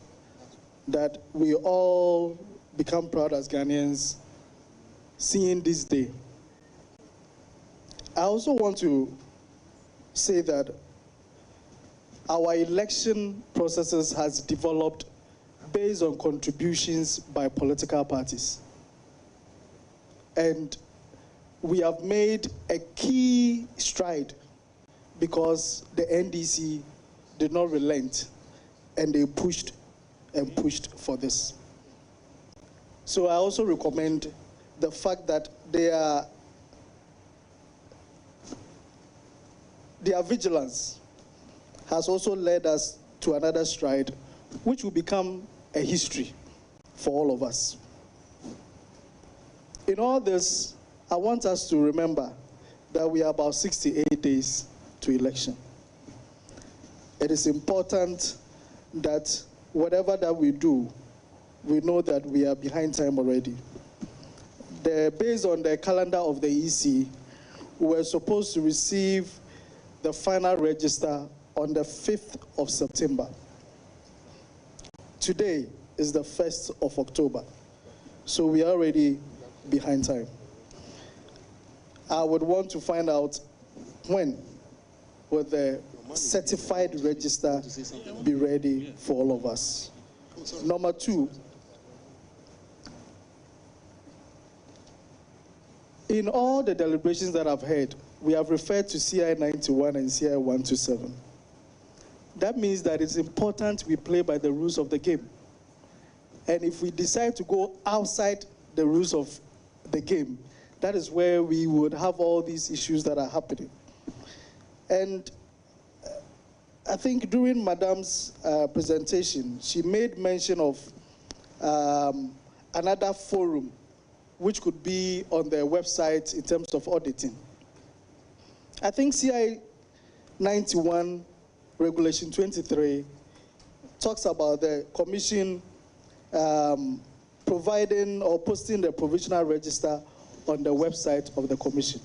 that we all become proud as Ghanaians seeing this day. I also want to say that our election processes has developed based on contributions by political parties. And we have made a key stride because the NDC did not relent, and they pushed and pushed for this. So I also recommend the fact that their vigilance has also led us to another stride, which will become a history for all of us. In all this, I want us to remember that we are about 68 days to election. It is important that whatever that we do, we know that we are behind time already. Based on the calendar of the EC, we were supposed to receive the final register on the 5th of September. Today is the 1st of October, so we are already behind time. I would want to find out when will the certified register be ready for all of us. Number two, in all the deliberations that I've heard, we have referred to CI 91 and CI 127. That means that it's important we play by the rules of the game. And if we decide to go outside the rules of the game, that is where we would have all these issues that are happening. And I think during Madam's presentation, she made mention of another forum which could be on their website in terms of auditing. I think CI 91 Regulation 23 talks about the Commission providing or posting the provisional register on the website of the Commission.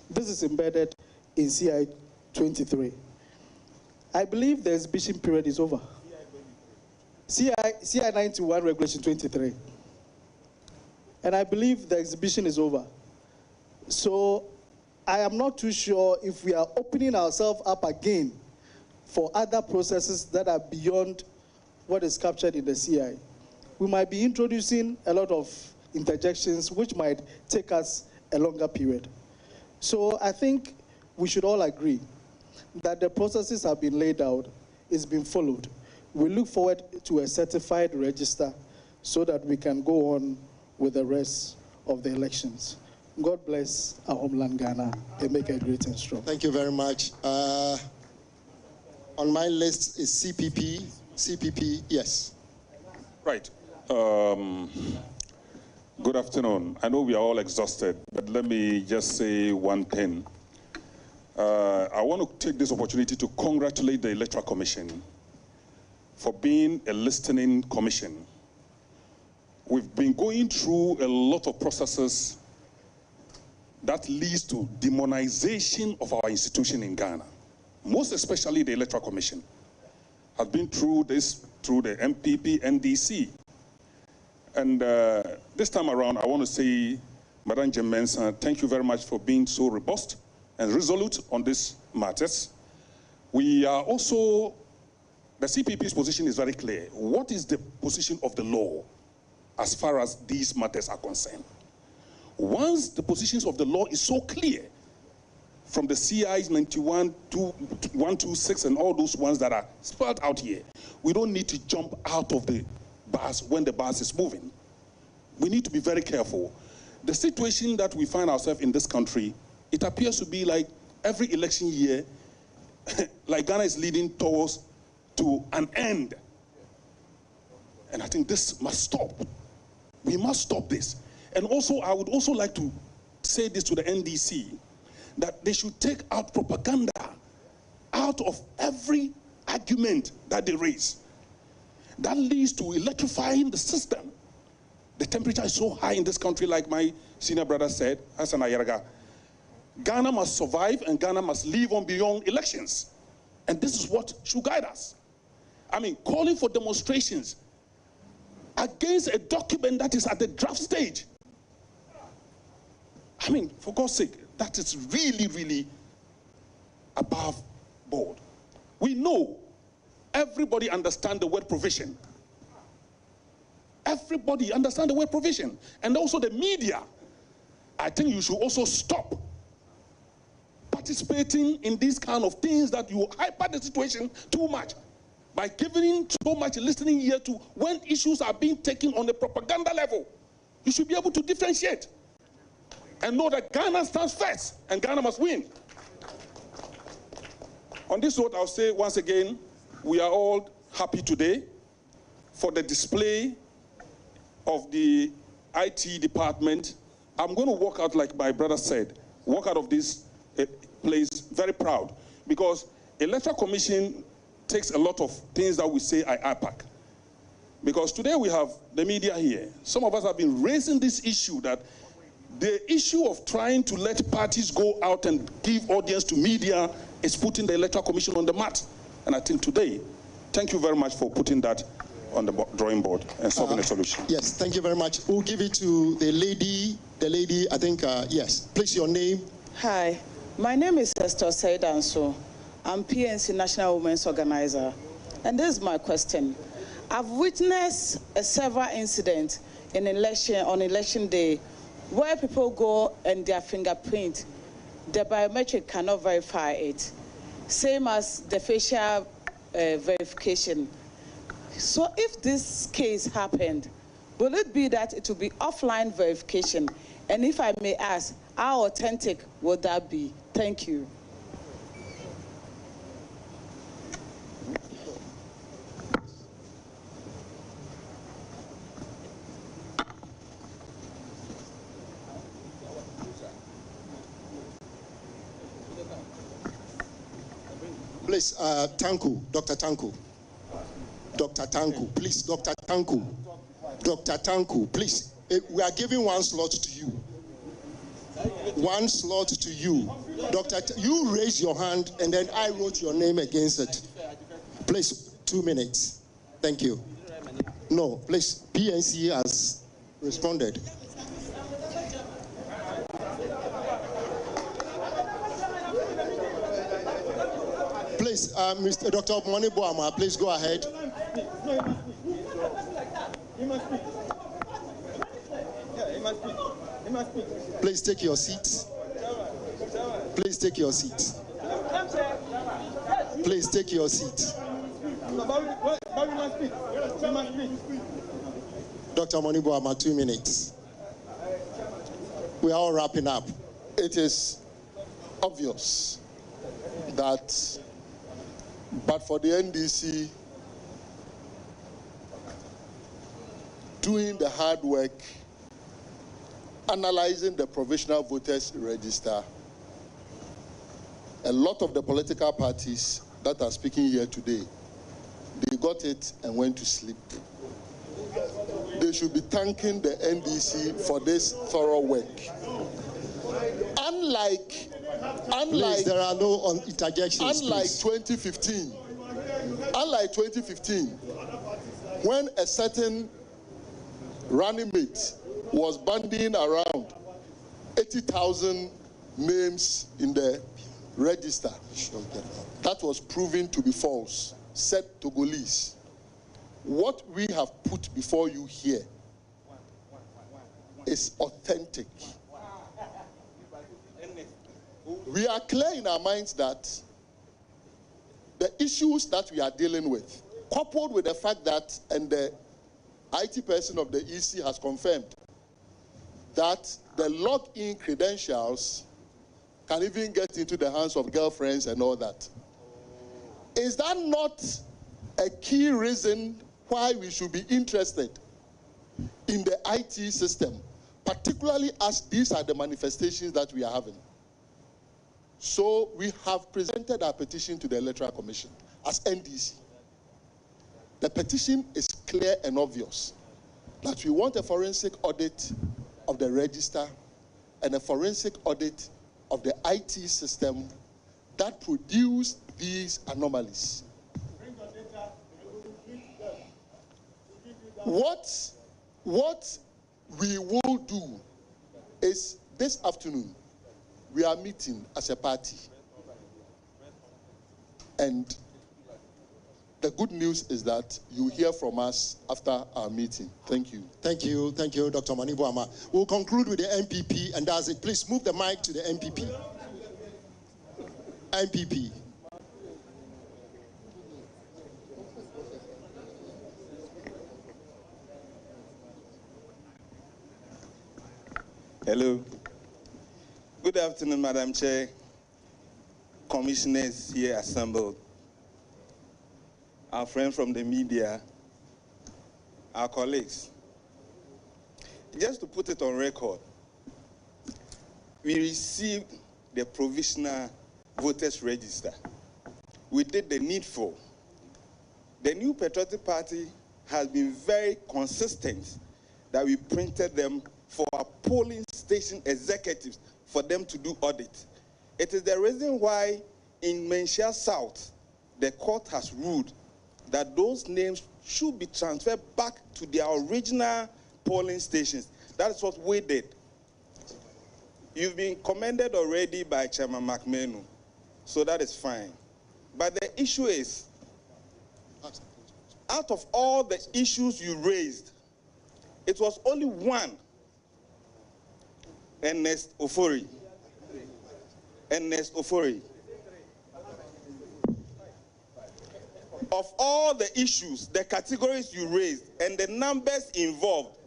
This is embedded in CI 23. I believe the exhibition period is over. CI 91 Regulation 23. And I believe the exhibition is over. So I am not too sure if we are opening ourselves up again for other processes that are beyond what is captured in the CI. We might be introducing a lot of interjections which might take us a longer period. So I think we should all agree that the processes have been laid out, it's been followed. We look forward to a certified register so that we can go on with the rest of the elections. God bless our homeland Ghana and make it great and strong. Thank you very much. On my list is CPP. CPP, yes. Right. Good afternoon. I know we are all exhausted, but let me just say one thing. I want to take this opportunity to congratulate the Electoral Commission for being a listening commission. We've been going through a lot of processes that leads to demonization of our institution in Ghana. Most especially the Electoral Commission has been through this, through the MPP, NDC. And this time around, I want to say, Madam Jemensa, thank you very much for being so robust and resolute on these matters. We are also, the CPP's position is very clear. What is the position of the law as far as these matters are concerned? Once the positions of the law is so clear, from the CIs 91 to 126 and all those ones that are spelled out here, we don't need to jump out of the bus when the bus is moving. We need to be very careful. The situation that we find ourselves in this country, it appears to be like every election year, like Ghana is leading towards to an end. And I think this must stop. We must stop this. And also, I would also like to say this to the NDC, that they should take out propaganda out of every argument that they raise. That leads to electrifying the system. The temperature is so high in this country, like my senior brother said, Hassan Ayaraga. Ghana must survive and Ghana must live on beyond elections. And this is what should guide us. I mean, calling for demonstrations against a document that is at the draft stage. I mean, for God's sake, that is really, really above board. We know, everybody understands the word provision. Everybody understands the word provision. And also the media. I think you should also stop participating in these kind of things that you hyper the situation too much by giving so much listening ear to when issues are being taken on the propaganda level. You should be able to differentiate and know that Ghana stands first and Ghana must win. On this note, I'll say once again, we are all happy today for the display of the IT department. I'm going to walk out, like my brother said, walk out of this place very proud, because Electoral Commission takes a lot of things that we say are IPAC. Because today we have the media here. Some of us have been raising this issue, that the issue of trying to let parties go out and give audience to media is putting the Electoral Commission on the mat. And I think today, thank you very much for putting that on the drawing board and solving a solution. Yes, thank you very much. We'll give it to the lady, I think, yes. Please, your name. Hi, my name is Esther Saidanso. I'm PNC National Women's Organizer. And this is my question. I've witnessed several incidents on election day where people go and their fingerprint the biometric cannot verify it, same as the facial verification. So if this case happened, will it be that it will be offline verification? And if I may ask, how authentic would that be? Thank you. Please, Tanku, Dr. Tanku. Dr. Tanku, please, Dr. Tanku. Dr. Tanku, please. We are giving one slot to you. One slot to you. You raise your hand and then I wrote your name against it. Please, 2 minutes. Thank you. No, please, PNC has responded. Please, Mr. Dr. Moniboama, please go ahead. Please take your seats. Please take your seats. Please take your seat. Dr. Moniboama, 2 minutes. We are all wrapping up. It is obvious that, but for the NDC doing the hard work, analyzing the provisional voters register, a lot of the political parties that are speaking here today, they got it and went to sleep. They should be thanking the NDC for this thorough work. Unlike Please, there are no interjections. Unlike 2015, when a certain running mate was bandying around 80,000 names in the register, that was proven to be false, said Togolese. What we have put before you here is authentic. We are clear in our minds that the issues that we are dealing with, coupled with the fact that, and the IT person of the EC has confirmed, that the login credentials can even get into the hands of girlfriends and all that. Is that not a key reason why we should be interested in the IT system, particularly as these are the manifestations that we are having? So we have presented our petition to the Electoral Commission as NDC. The petition is clear and obvious that we want a forensic audit of the register and a forensic audit of the IT system that produce these anomalies. What we will do is this afternoon, we are meeting as a party. And the good news is that you hear from us after our meeting. Thank you. Thank you, Dr. Moniboama. We'll conclude with the MPP, and that's it. Please move the mic to the MPP. MPP. Hello. Good afternoon, Madam Chair, commissioners here assembled, our friends from the media, our colleagues. Just to put it on record, we received the provisional voters register. We did the needful. The New Patriotic Party has been very consistent that we printed them for our polling station executives for them to do audit. It is the reason why in Menchia South, the court has ruled that those names should be transferred back to their original polling stations. That is what we did. You've been commended already by Chairman McMenu, so that is fine. But the issue is, out of all the issues you raised, it was only one, Ernest Ofori. Ernest Ofori. Of all the issues, the categories you raised, and the numbers involved,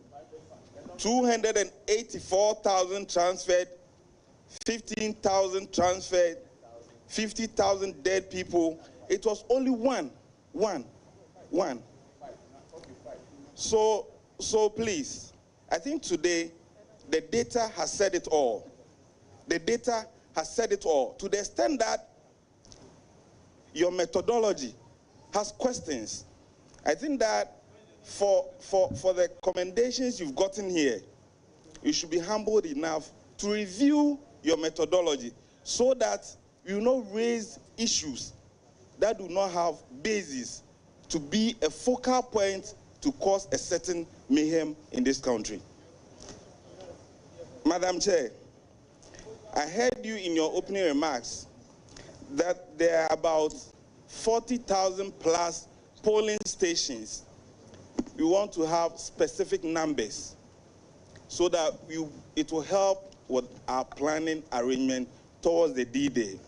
284,000 transferred, 15,000 transferred, 50,000 dead people. It was only one. So please, I think today the data has said it all. The data has said it all, to the extent that your methodology has questions. I think that for the commendations you've gotten here, you should be humbled enough to review your methodology so that you will not raise issues that do not have basis to be a focal point to cause a certain mayhem in this country. Madam Chair, I heard you in your opening remarks that there are about 40,000 plus polling stations. We want to have specific numbers so that it will help with our planning arrangement towards the D-Day.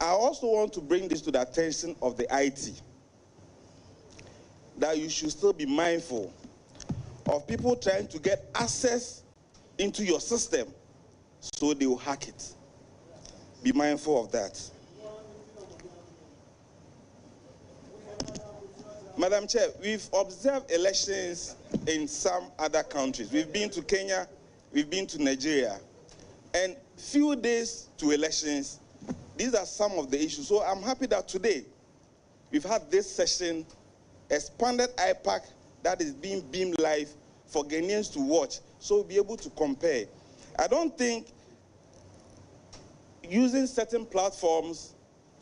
I also want to bring this to the attention of the IT, that you should still be mindful of people trying to get access into your system so they will hack it. Be mindful of that. Madam Chair, we've observed elections in some other countries. We've been to Kenya, we've been to Nigeria, and few days to elections, these are some of the issues. So I'm happy that today we've had this session, expanded IPAC that is being beamed live for Ghanaians to watch, so we'll be able to compare. I don't think using certain platforms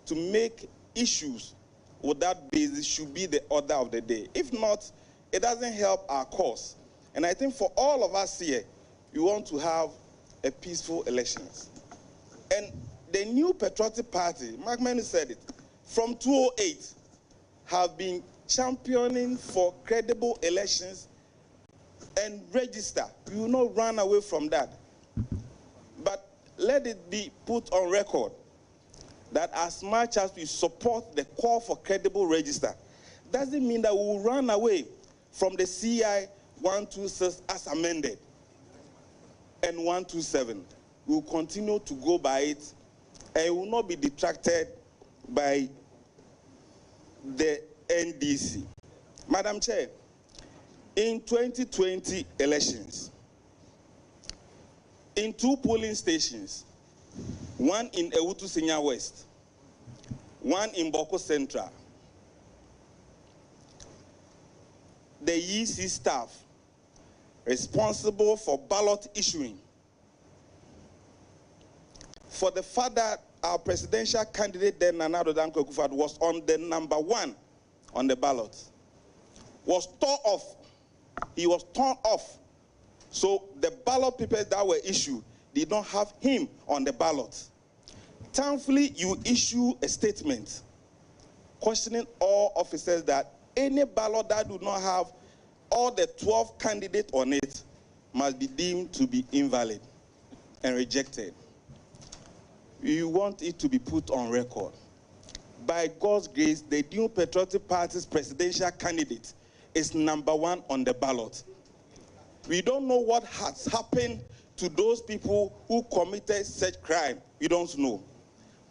to make issues with that basis should be the order of the day. If not, it doesn't help our cause. And I think for all of us here, we want to have a peaceful elections. And the new Patriotic Party, Mark Manu said it, from 2008, have been championing for credible elections and register. We will not run away from that. But let it be put on record that as much as we support the call for credible register, doesn't mean that we will run away from the CI 126 as amended and 127. We will continue to go by it, and it will not be detracted by the NDC. Madam Chair, in 2020 elections, in 2 polling stations, one in Ewutu Senior West, one in Boko Central, the EC staff responsible for ballot issuing, for the fact that our presidential candidate then, Nana Addo Dankwa Akufo-Addo, was on the #1 on the ballot, was torn off. He was torn off. So the ballot papers that were issued did not have him on the ballot. Thankfully, you issue a statement questioning all officers that any ballot that do not have all the 12 candidates on it must be deemed to be invalid and rejected. We want it to be put on record. By God's grace, the new Patriotic Party's presidential candidate is #1 on the ballot. We don't know what has happened to those people who committed such crime. We don't know.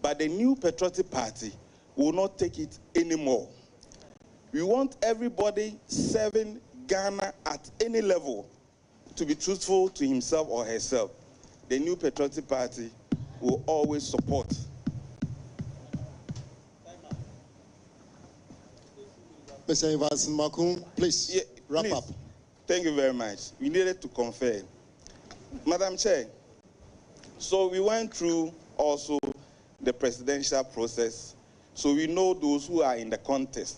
But the new Patriotic Party will not take it anymore. We want everybody serving Ghana at any level to be truthful to himself or herself. The new Patriotic Party will always support. Mr. Evans Makun, please wrap up. Thank you very much. We needed to confer. Madam Chair, so we went through also the presidential process, so we know those who are in the contest.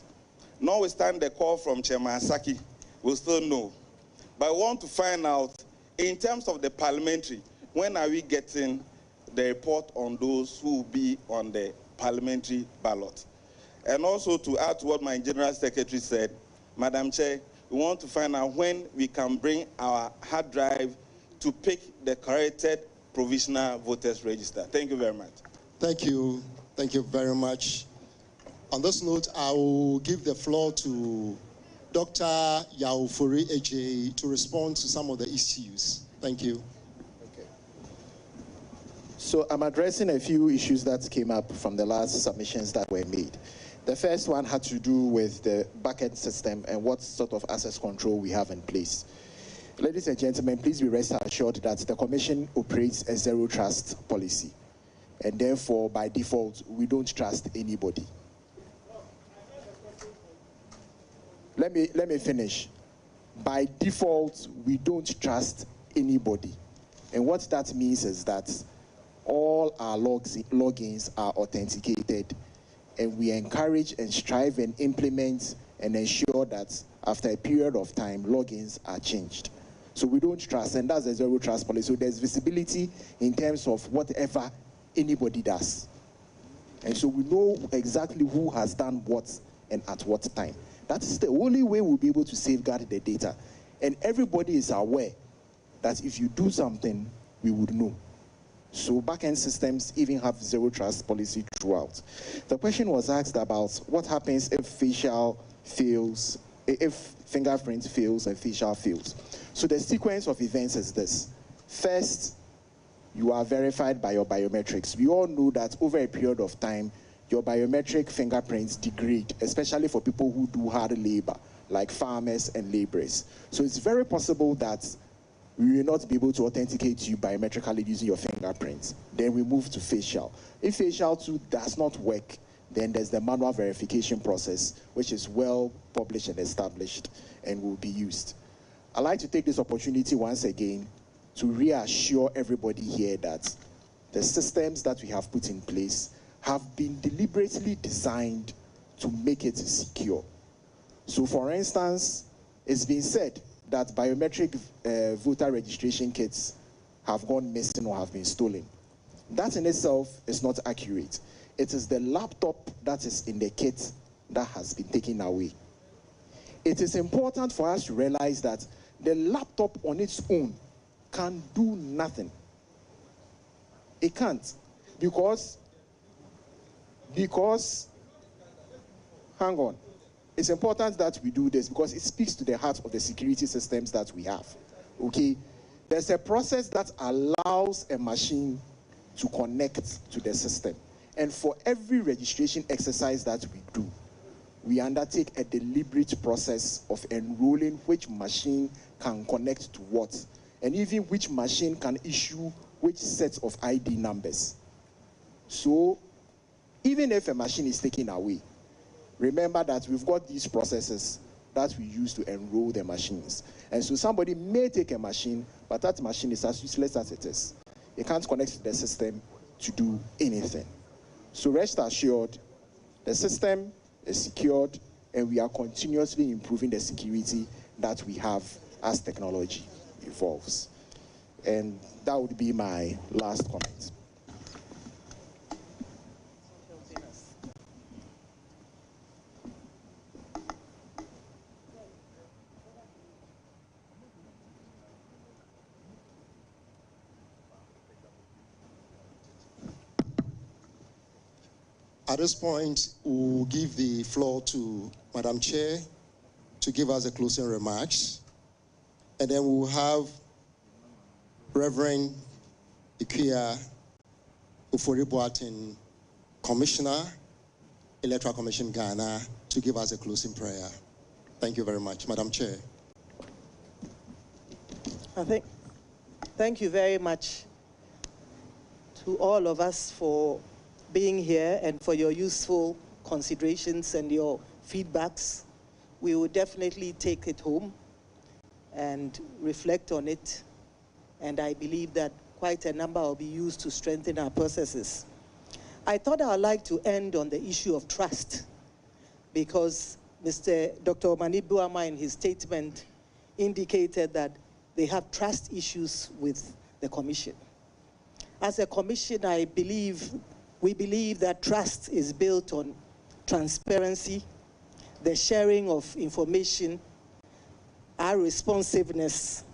Notwithstanding the call from Chairman Asaki, we'll still know. But I want to find out, in terms of the parliamentary, when are we getting the report on those who will be on the parliamentary ballot? And also to add to what my General Secretary said, Madam Chair, we want to find out when we can bring our hard drive to pick the corrected provisional voters register. Thank you very much. Thank you. Thank you very much. On this note, I will give the floor to Dr. Yaufuri Eje to respond to some of the issues. Thank you. Okay. So I'm addressing a few issues that came up from the last submissions that were made. The first one had to do with the backend system and what sort of access control we have in place. Ladies and gentlemen, please be rest assured that the Commission operates a zero trust policy. And therefore, by default, we don't trust anybody. Let me finish. By default, we don't trust anybody. And what that means is that all our logins are authenticated, and we encourage and strive and implement and ensure that after a period of time, logins are changed. So we don't trust, and that's a zero trust policy. So there's visibility in terms of whatever anybody does. And so we know exactly who has done what and at what time. That is the only way we'll be able to safeguard the data. And everybody is aware that if you do something, we would know. So backend systems even have zero trust policy throughout. The question was asked about what happens if facial fails, if fingerprint fails and facial fails. So the sequence of events is this. First, you are verified by your biometrics. We all know that over a period of time, your biometric fingerprints degrade, especially for people who do hard labor, like farmers and laborers. So it's very possible that we will not be able to authenticate you biometrically using your fingerprints. Then we move to facial. If facial too does not work, then there's the manual verification process, which is well published and established and will be used. I'd like to take this opportunity once again to reassure everybody here that the systems that we have put in place have been deliberately designed to make it secure. So for instance, it's been said that biometric voter registration kits have gone missing or have been stolen. That in itself is not accurate. It is the laptop that is in the kit that has been taken away. It is important for us to realize that the laptop on its own can do nothing. It can't, because, hang on. It's important that we do this because it speaks to the heart of the security systems that we have, okay? There's a process that allows a machine to connect to the system. And for every registration exercise that we do, we undertake a deliberate process of enrolling which machine can connect to what, and even which machine can issue which sets of ID numbers. So, even if a machine is taken away, remember that we've got these processes that we use to enroll the machines. And so somebody may take a machine, but that machine is as useless as it is. It can't connect to the system to do anything. So rest assured, the system is secured, and we are continuously improving the security that we have as technology evolves. And that would be my last comment. At this point, we'll give the floor to Madam Chair to give us the closing remarks. And then we'll have Reverend Ikuya Ufori-Boateng, Commissioner, Electoral Commission Ghana, to give us a closing prayer. Thank you very much, Madam Chair. Thank you very much to all of us for being here and for your useful considerations and your feedbacks. We will definitely take it home and reflect on it. And I believe that quite a number will be used to strengthen our processes. I thought I'd like to end on the issue of trust, because Dr. Omani-Boamah in his statement indicated that they have trust issues with the Commission. As a Commission, we believe that trust is built on transparency, the sharing of information, our responsiveness,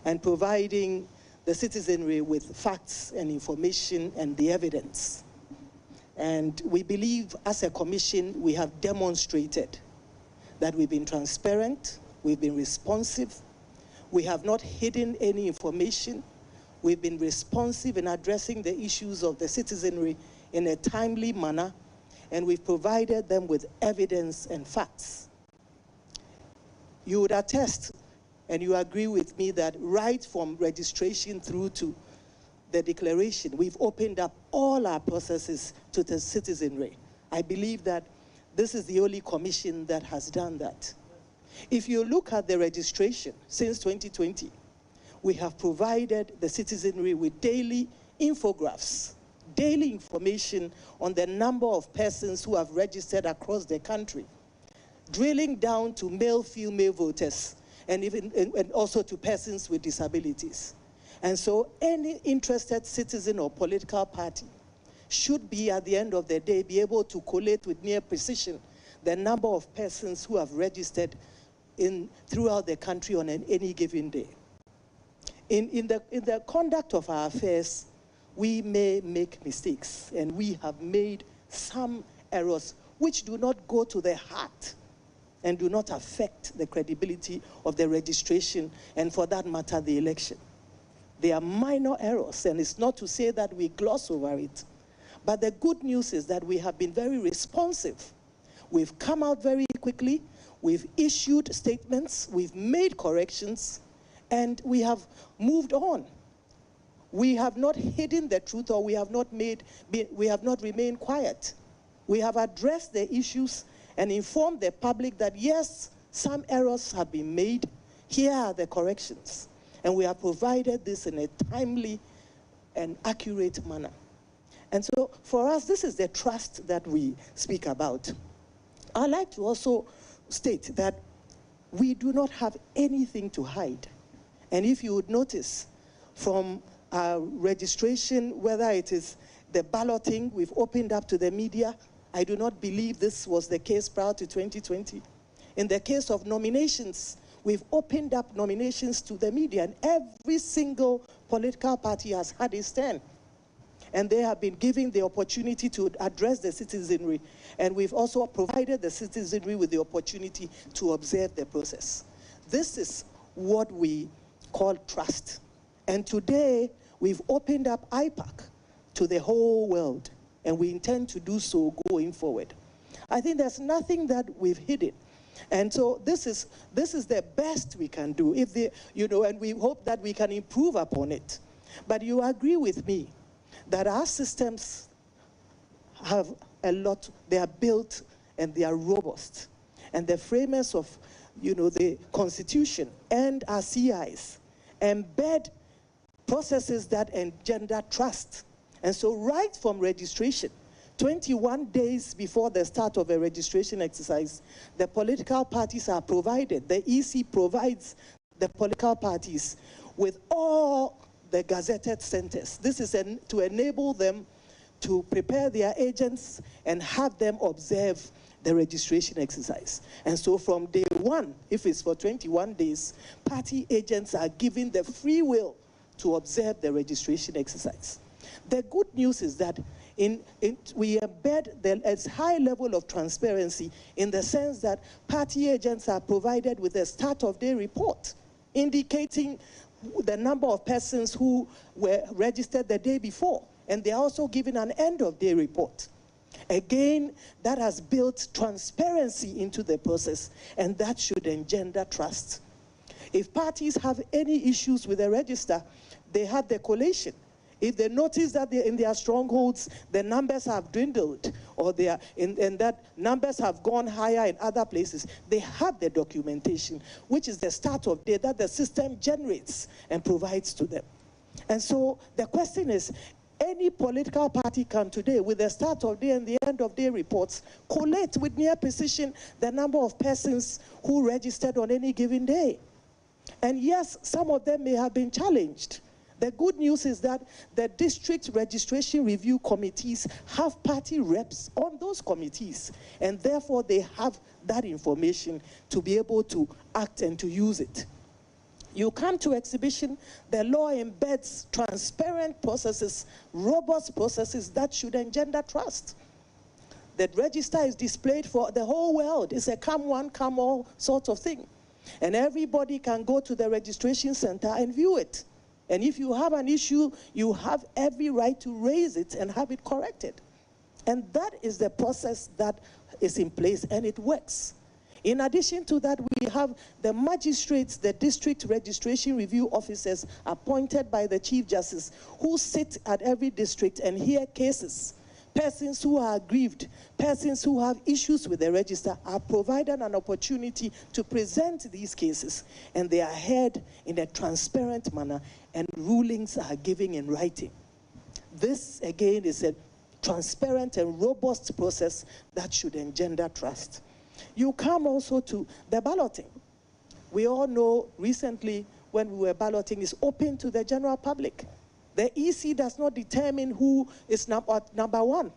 and providing the citizenry with facts and information and the evidence. And we believe as a commission, we have demonstrated that we've been transparent, we've been responsive, we have not hidden any information, we've been responsive in addressing the issues of the citizenry in a timely manner, and we've provided them with evidence and facts. You would attest, and you agree with me, that right from registration through to the declaration, we've opened up all our processes to the citizenry. I believe that this is the only commission that has done that. If you look at the registration since 2020, we have provided the citizenry with daily infographics, daily information on the number of persons who have registered across the country, drilling down to male, female voters, and also to persons with disabilities. And so any interested citizen or political party should be, at the end of the day, be able to collate with near precision the number of persons who have registered throughout the country on any given day. In the conduct of our affairs, we may make mistakes, and we have made some errors which do not go to the heart and do not affect the credibility of the registration, and for that matter, the election. They are minor errors, and it's not to say that we gloss over it. But the good news is that we have been very responsive. We've come out very quickly, we've issued statements, we've made corrections, and we have moved on. We have not hidden the truth, or we have not remained quiet. We have addressed the issues and informed the public that yes, some errors have been made. Here are the corrections. And we have provided this in a timely and accurate manner. And so for us, this is the trust that we speak about. I'd like to also state that we do not have anything to hide. And if you would notice, from our registration, whether it is the balloting, we've opened up to the media. I do not believe this was the case prior to 2020. In the case of nominations, we've opened up nominations to the media, and every single political party has had its turn. And they have been given the opportunity to address the citizenry. And we've also provided the citizenry with the opportunity to observe the process. This is what we call trust. And today, we've opened up IPAC to the whole world, and we intend to do so going forward. I think there's nothing that we've hidden. And so this is the best we can do, and we hope that we can improve upon it. But you agree with me that our systems have a lot, they are built and they are robust. And the framers of the Constitution and our CIs embed processes that engender trust. And so right from registration, 21 days before the start of a registration exercise, the political parties are provided, the EC provides the political parties with all the gazetted centers. This is to enable them to prepare their agents and have them observe the registration exercise. And so from day one, if it's for 21 days, party agents are given the free will to observe the registration exercise. The good news is that we embed a high level of transparency in the sense that party agents are provided with a start of day report indicating the number of persons who were registered the day before. And they are also given an end of day report. Again, that has built transparency into the process, and that should engender trust. If parties have any issues with the register, they have the collation. If they notice that in their strongholds, the numbers have dwindled, or that numbers have gone higher in other places, they have the documentation, which is the start of day that the system generates and provides to them. And so the question is, any political party can today, with the start of day and the end of day reports, collate with near precision the number of persons who registered on any given day. And yes, some of them may have been challenged. The good news is that the district registration review committees have party reps on those committees, and therefore they have that information to be able to act and to use it. You come to exhibition, the law embeds transparent processes, robust processes that should engender trust. The register is displayed for the whole world. It's a come one, come all sort of thing. And everybody can go to the registration center and view it. And if you have an issue, you have every right to raise it and have it corrected. And that is the process that is in place, and it works. In addition to that, we have the magistrates, the district registration review officers appointed by the Chief Justice, who sit at every district and hear cases. Persons who are aggrieved, persons who have issues with the register are provided an opportunity to present these cases, and they are heard in a transparent manner, and rulings are given in writing. This, again, is a transparent and robust process that should engender trust. You come also to the balloting. We all know recently when we were balloting is open to the general public. The EC does not determine who is number one.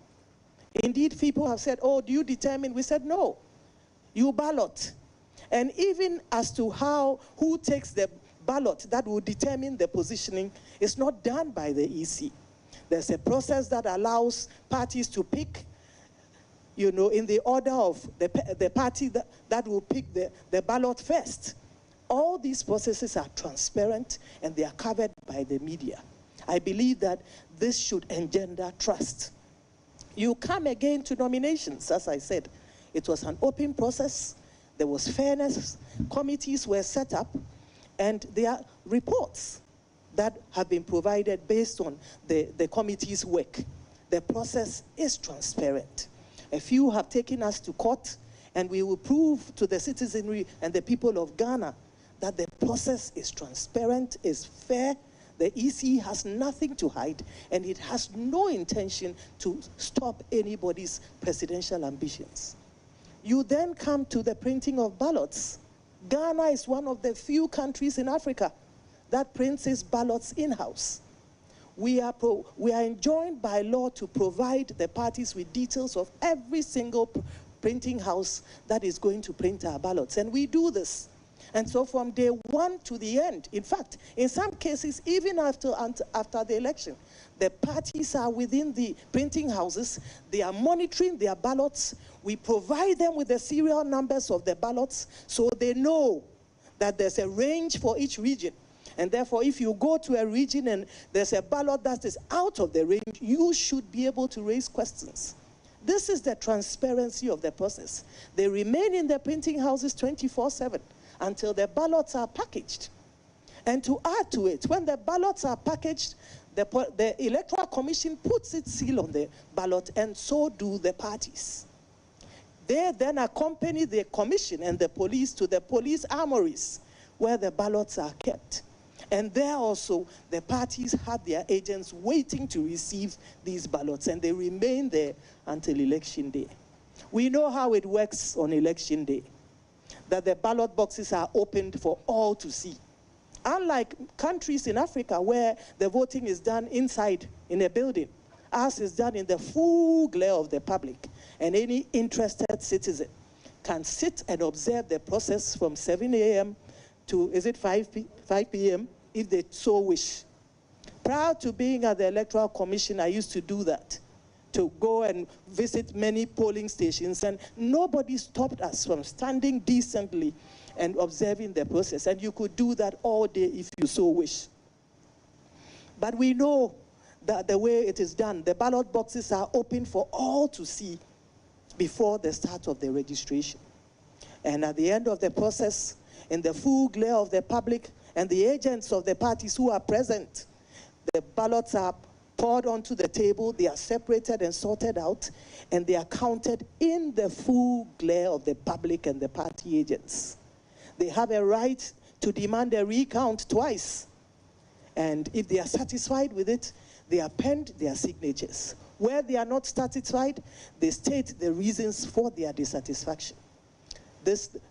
Indeed, people have said, oh, do you determine? We said, no, you ballot. And even as to who takes the ballot that will determine the positioning is not done by the EC. There's a process that allows parties to pick, you know, in the order of the party that will pick the ballot first. All these processes are transparent and they are covered by the media. I believe that this should engender trust. You come again to nominations, as I said. It was an open process. There was fairness. Committees were set up, and there are reports that have been provided based on the committee's work. The process is transparent. A few have taken us to court, and we will prove to the citizenry and the people of Ghana that the process is transparent, is fair. The EC has nothing to hide, and it has no intention to stop anybody's presidential ambitions. You then come to the printing of ballots. Ghana is one of the few countries in Africa that prints its ballots in-house. We are enjoined by law to provide the parties with details of every single printing house that is going to print our ballots, and we do this. And so from day one to the end, in fact, in some cases, even after the election, the parties are within the printing houses, they are monitoring their ballots. We provide them with the serial numbers of the ballots so they know that there's a range for each region. And therefore, if you go to a region and there's a ballot that is out of the range, you should be able to raise questions. This is the transparency of the process. They remain in the printing houses 24/7. Until the ballots are packaged. And to add to it, when the ballots are packaged, the Electoral Commission puts its seal on the ballot, and so do the parties. They then accompany the commission and the police to the police armories where the ballots are kept. And there also, the parties have their agents waiting to receive these ballots, and they remain there until election day. We know how it works on election day, that the ballot boxes are opened for all to see. Unlike countries in Africa where the voting is done inside in a building, ours is done in the full glare of the public, and any interested citizen can sit and observe the process from 7 a.m. to, is it 5 p.m., if they so wish. Prior to being at the Electoral Commission, I used to do that, to go and visit many polling stations, and nobody stopped us from standing decently and observing the process. And you could do that all day if you so wish. But we know that the way it is done, the ballot boxes are open for all to see before the start of the registration. And at the end of the process, in the full glare of the public and the agents of the parties who are present, the ballots are poured onto the table, they are separated and sorted out, and they are counted in the full glare of the public and the party agents. They have a right to demand a recount twice. And if they are satisfied with it, they append their signatures. Where they are not satisfied, they state the reasons for their dissatisfaction.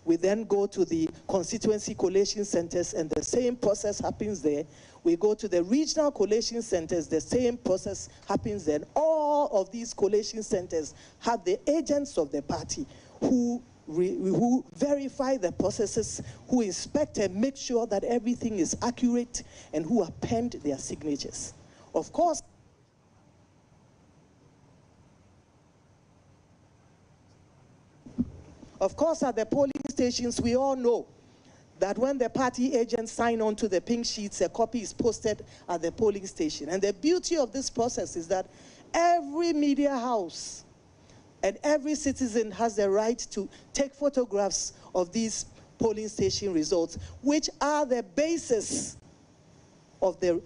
We then go to the constituency collation centers, and the same process happens there. We go to the regional collation centers, the same process happens there. All of these collation centers have the agents of the party who who verify the processes, who inspect and make sure that everything is accurate, and who append their signatures. Of course, at the polling stations, we all know that when the party agents sign on to the pink sheets, a copy is posted at the polling station. And the beauty of this process is that every media house and every citizen has the right to take photographs of these polling station results, which are the basis of the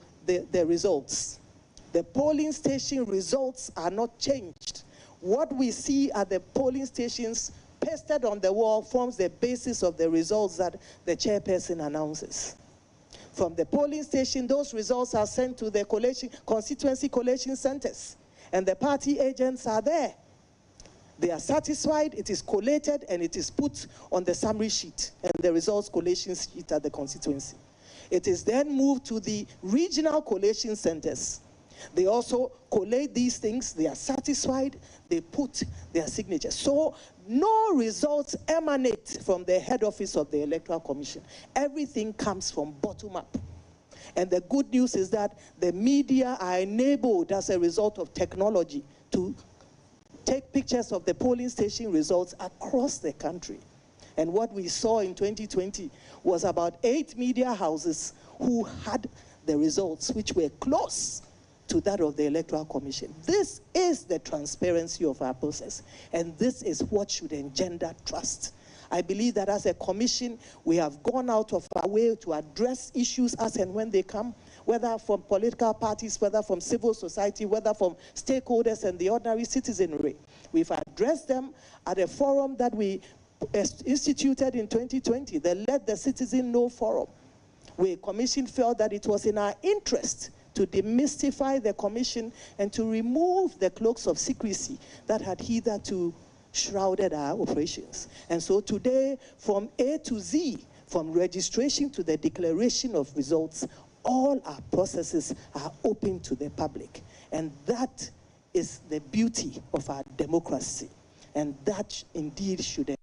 results. The polling station results are not changed. What we see at the polling stations pasted on the wall forms the basis of the results that the chairperson announces. From the polling station, those results are sent to the constituency collation centers, and the party agents are there. They are satisfied, it is collated, and it is put on the summary sheet and the results collation sheet at the constituency. It is then moved to the regional collation centers. They also collate these things, they are satisfied, they put their signature. So no results emanate from the head office of the Electoral Commission. Everything comes from bottom up. And the good news is that the media are enabled as a result of technology to take pictures of the polling station results across the country. And what we saw in 2020 was about 8 media houses who had the results which were close to that of the Electoral Commission. This is the transparency of our process, and this is what should engender trust. I believe that as a commission, we have gone out of our way to address issues as and when they come, whether from political parties, whether from civil society, whether from stakeholders and the ordinary citizenry. We've addressed them at a forum that we instituted in 2020, the Let the Citizen Know Forum. We commission felt that it was in our interest to demystify the commission and to remove the cloaks of secrecy that had hitherto shrouded our operations. And so today, from A to Z, from registration to the declaration of results, all our processes are open to the public. And that is the beauty of our democracy. And that indeed should